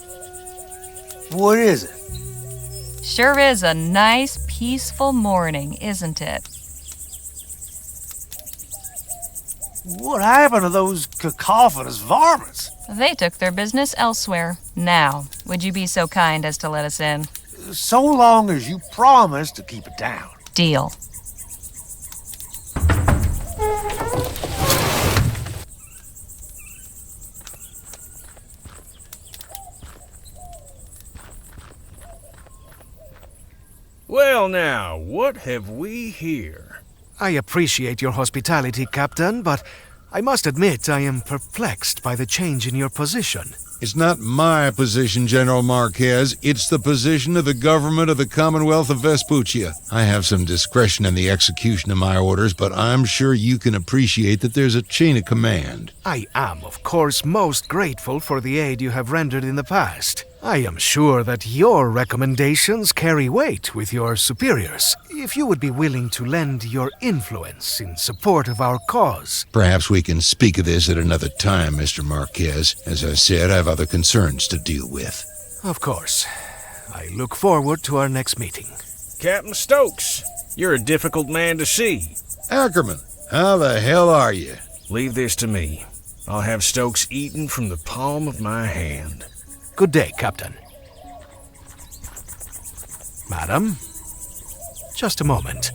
Speaker 11: What is it?
Speaker 1: Sure is a nice, peaceful morning, isn't it?
Speaker 11: What happened to those cacophonous varmints?
Speaker 1: They took their business elsewhere. Now, would you be so kind as to let us in?
Speaker 11: So long as you promise to keep it down.
Speaker 1: Deal.
Speaker 12: Well now, what have we here?
Speaker 7: I appreciate your hospitality, Captain, but I must admit I am perplexed by the change in your position.
Speaker 15: It's not my position, General Marquez. It's the position of the government of the Commonwealth of Vespuccia. I have some discretion in the execution of my orders, but I'm sure you can appreciate that there's a chain of command.
Speaker 7: I am, of course, most grateful for the aid you have rendered in the past. I am sure that your recommendations carry weight with your superiors. If you would be willing to lend your influence in support of our cause.
Speaker 15: Perhaps we can speak of this at another time, Mr. Marquez. As I said, I have other concerns to deal with.
Speaker 7: Of course. I look forward to our next meeting.
Speaker 12: Captain Stokes, you're a difficult man to see.
Speaker 15: Ackerman, how the hell are you?
Speaker 12: Leave this to me. I'll have Stokes eaten from the palm of my hand.
Speaker 7: Good day, Captain. Madam? Just a moment.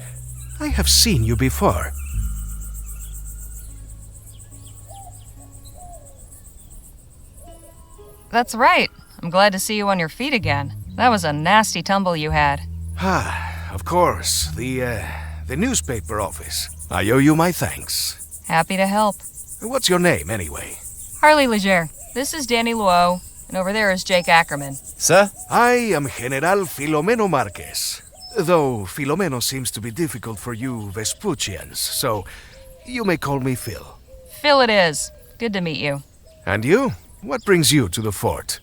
Speaker 7: I have seen you before.
Speaker 1: That's right. I'm glad to see you on your feet again. That was a nasty tumble you had.
Speaker 7: Ah, of course. The newspaper office. I owe you my thanks.
Speaker 1: Happy to help.
Speaker 7: What's your name, anyway?
Speaker 1: Harley Leger. This is Danny Luo, and over there is Jake Ackerman.
Speaker 9: Sir?
Speaker 7: I am General Filomeno Marquez. Though Filomeno seems to be difficult for you Vespuccians, so you may call me Phil.
Speaker 1: Phil it is. Good to meet you.
Speaker 7: And you? What brings you to the fort?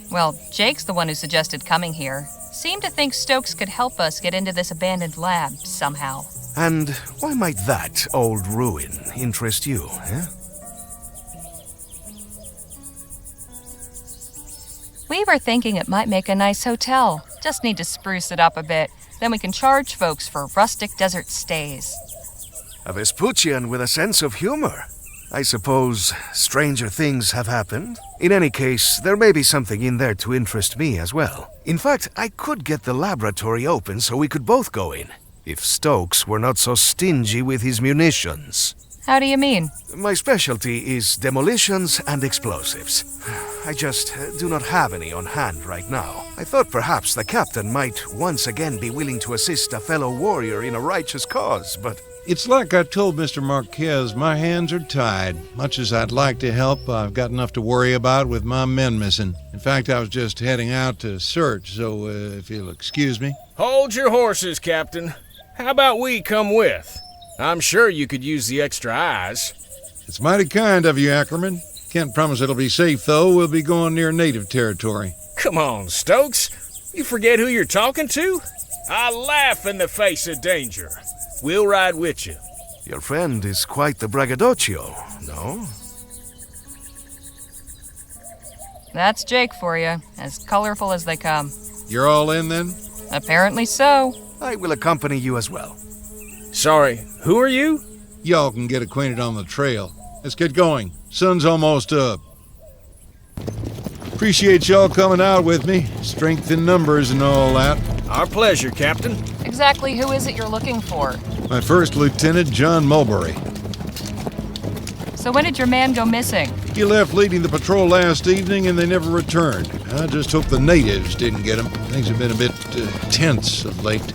Speaker 1: Well, Jake's the one who suggested coming here. Seemed to think Stokes could help us get into this abandoned lab somehow.
Speaker 7: And why might that old ruin interest you, eh?
Speaker 1: We were thinking it might make a nice hotel. Just need to spruce it up a bit. Then we can charge folks for rustic desert stays.
Speaker 7: A Vespuccian with a sense of humor. I suppose stranger things have happened. In any case, there may be something in there to interest me as well. In fact, I could get the laboratory open so we could both go in, if Stokes were not so stingy with his munitions.
Speaker 1: How do you mean?
Speaker 7: My specialty is demolitions and explosives. I just do not have any on hand right now. I thought perhaps the captain might once again be willing to assist a fellow warrior in a righteous cause, but...
Speaker 15: It's like I told Mr. Marquez, my hands are tied. Much as I'd like to help, I've got enough to worry about with my men missing. In fact, I was just heading out to search, so if you'll excuse me.
Speaker 12: Hold your horses, Captain. How about we come with? I'm sure you could use the extra eyes.
Speaker 15: It's mighty kind of you, Ackerman. Can't promise it'll be safe, though. We'll be going near native territory.
Speaker 12: Come on, Stokes. You forget who you're talking to? I laugh in the face of danger. We'll ride with you.
Speaker 7: Your friend is quite the braggadocio, no?
Speaker 1: That's Jake for you, as colorful as they come.
Speaker 15: You're all in, then?
Speaker 1: Apparently so.
Speaker 7: I will accompany you as well.
Speaker 12: Sorry, who are you?
Speaker 15: Y'all can get acquainted on the trail. Let's get going. Sun's almost up. Appreciate y'all coming out with me. Strength in numbers and all that.
Speaker 12: Our pleasure, Captain.
Speaker 1: Exactly who is it you're looking for?
Speaker 15: My first lieutenant, John Mulberry.
Speaker 1: So when did your man go missing?
Speaker 15: He left leading the patrol last evening and they never returned. I just hope the natives didn't get him. Things have been a bit tense of late.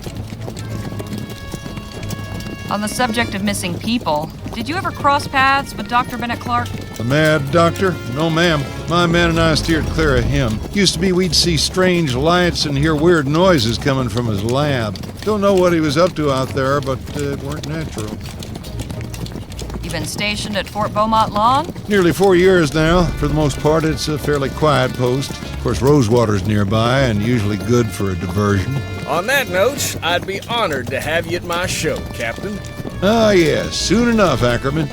Speaker 1: On the subject of missing people, did you ever cross paths with Dr. Bennett Clark?
Speaker 15: The mad doctor? No, ma'am. My man and I steered clear of him. Used to be we'd see strange lights and hear weird noises coming from his lab. Don't know what he was up to out there, but it weren't natural.
Speaker 1: You been stationed at Fort Beaumont long?
Speaker 15: Nearly 4 years now. For the most part, it's a fairly quiet post. Of course, Rosewater's nearby and usually good for a diversion.
Speaker 12: On that note, I'd be honored to have you at my show, Captain.
Speaker 15: Ah, yes. Soon enough, Ackerman.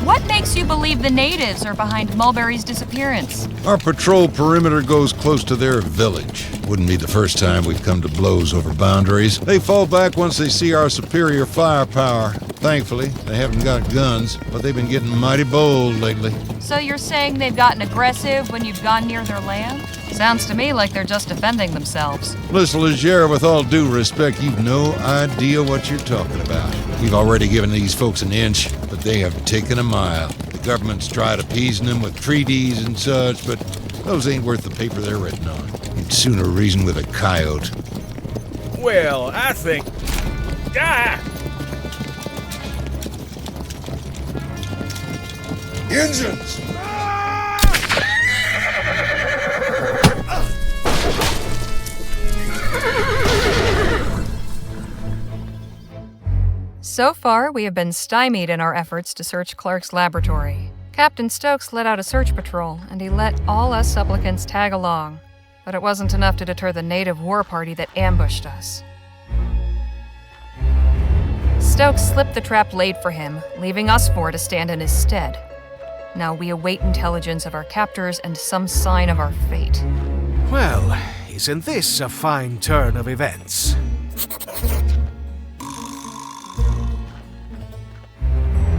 Speaker 1: What makes you believe the natives are behind Mulberry's disappearance?
Speaker 15: Our patrol perimeter goes close to their village. Wouldn't be the first time we've come to blows over boundaries. They fall back once they see our superior firepower. Thankfully, they haven't got guns, but they've been getting mighty bold lately.
Speaker 1: So you're saying they've gotten aggressive when you've gone near their land? Sounds to me like they're just defending themselves.
Speaker 15: Listen, Leger, with all due respect, you've no idea what you're talking about. We've already given these folks an inch, but they have taken a mile. The government's tried appeasing them with treaties and such, but those ain't worth the paper they're written on. You'd sooner reason with a coyote.
Speaker 12: Well, I think... Ah!
Speaker 15: Engines!
Speaker 1: So far, we have been stymied in our efforts to search Clark's laboratory. Captain Stokes let out a search patrol, and he let all us supplicants tag along. But it wasn't enough to deter the native war party that ambushed us. Stokes slipped the trap laid for him, leaving us four to stand in his stead. Now we await intelligence of our captors and some sign of our fate.
Speaker 7: Well, isn't this a fine turn of events?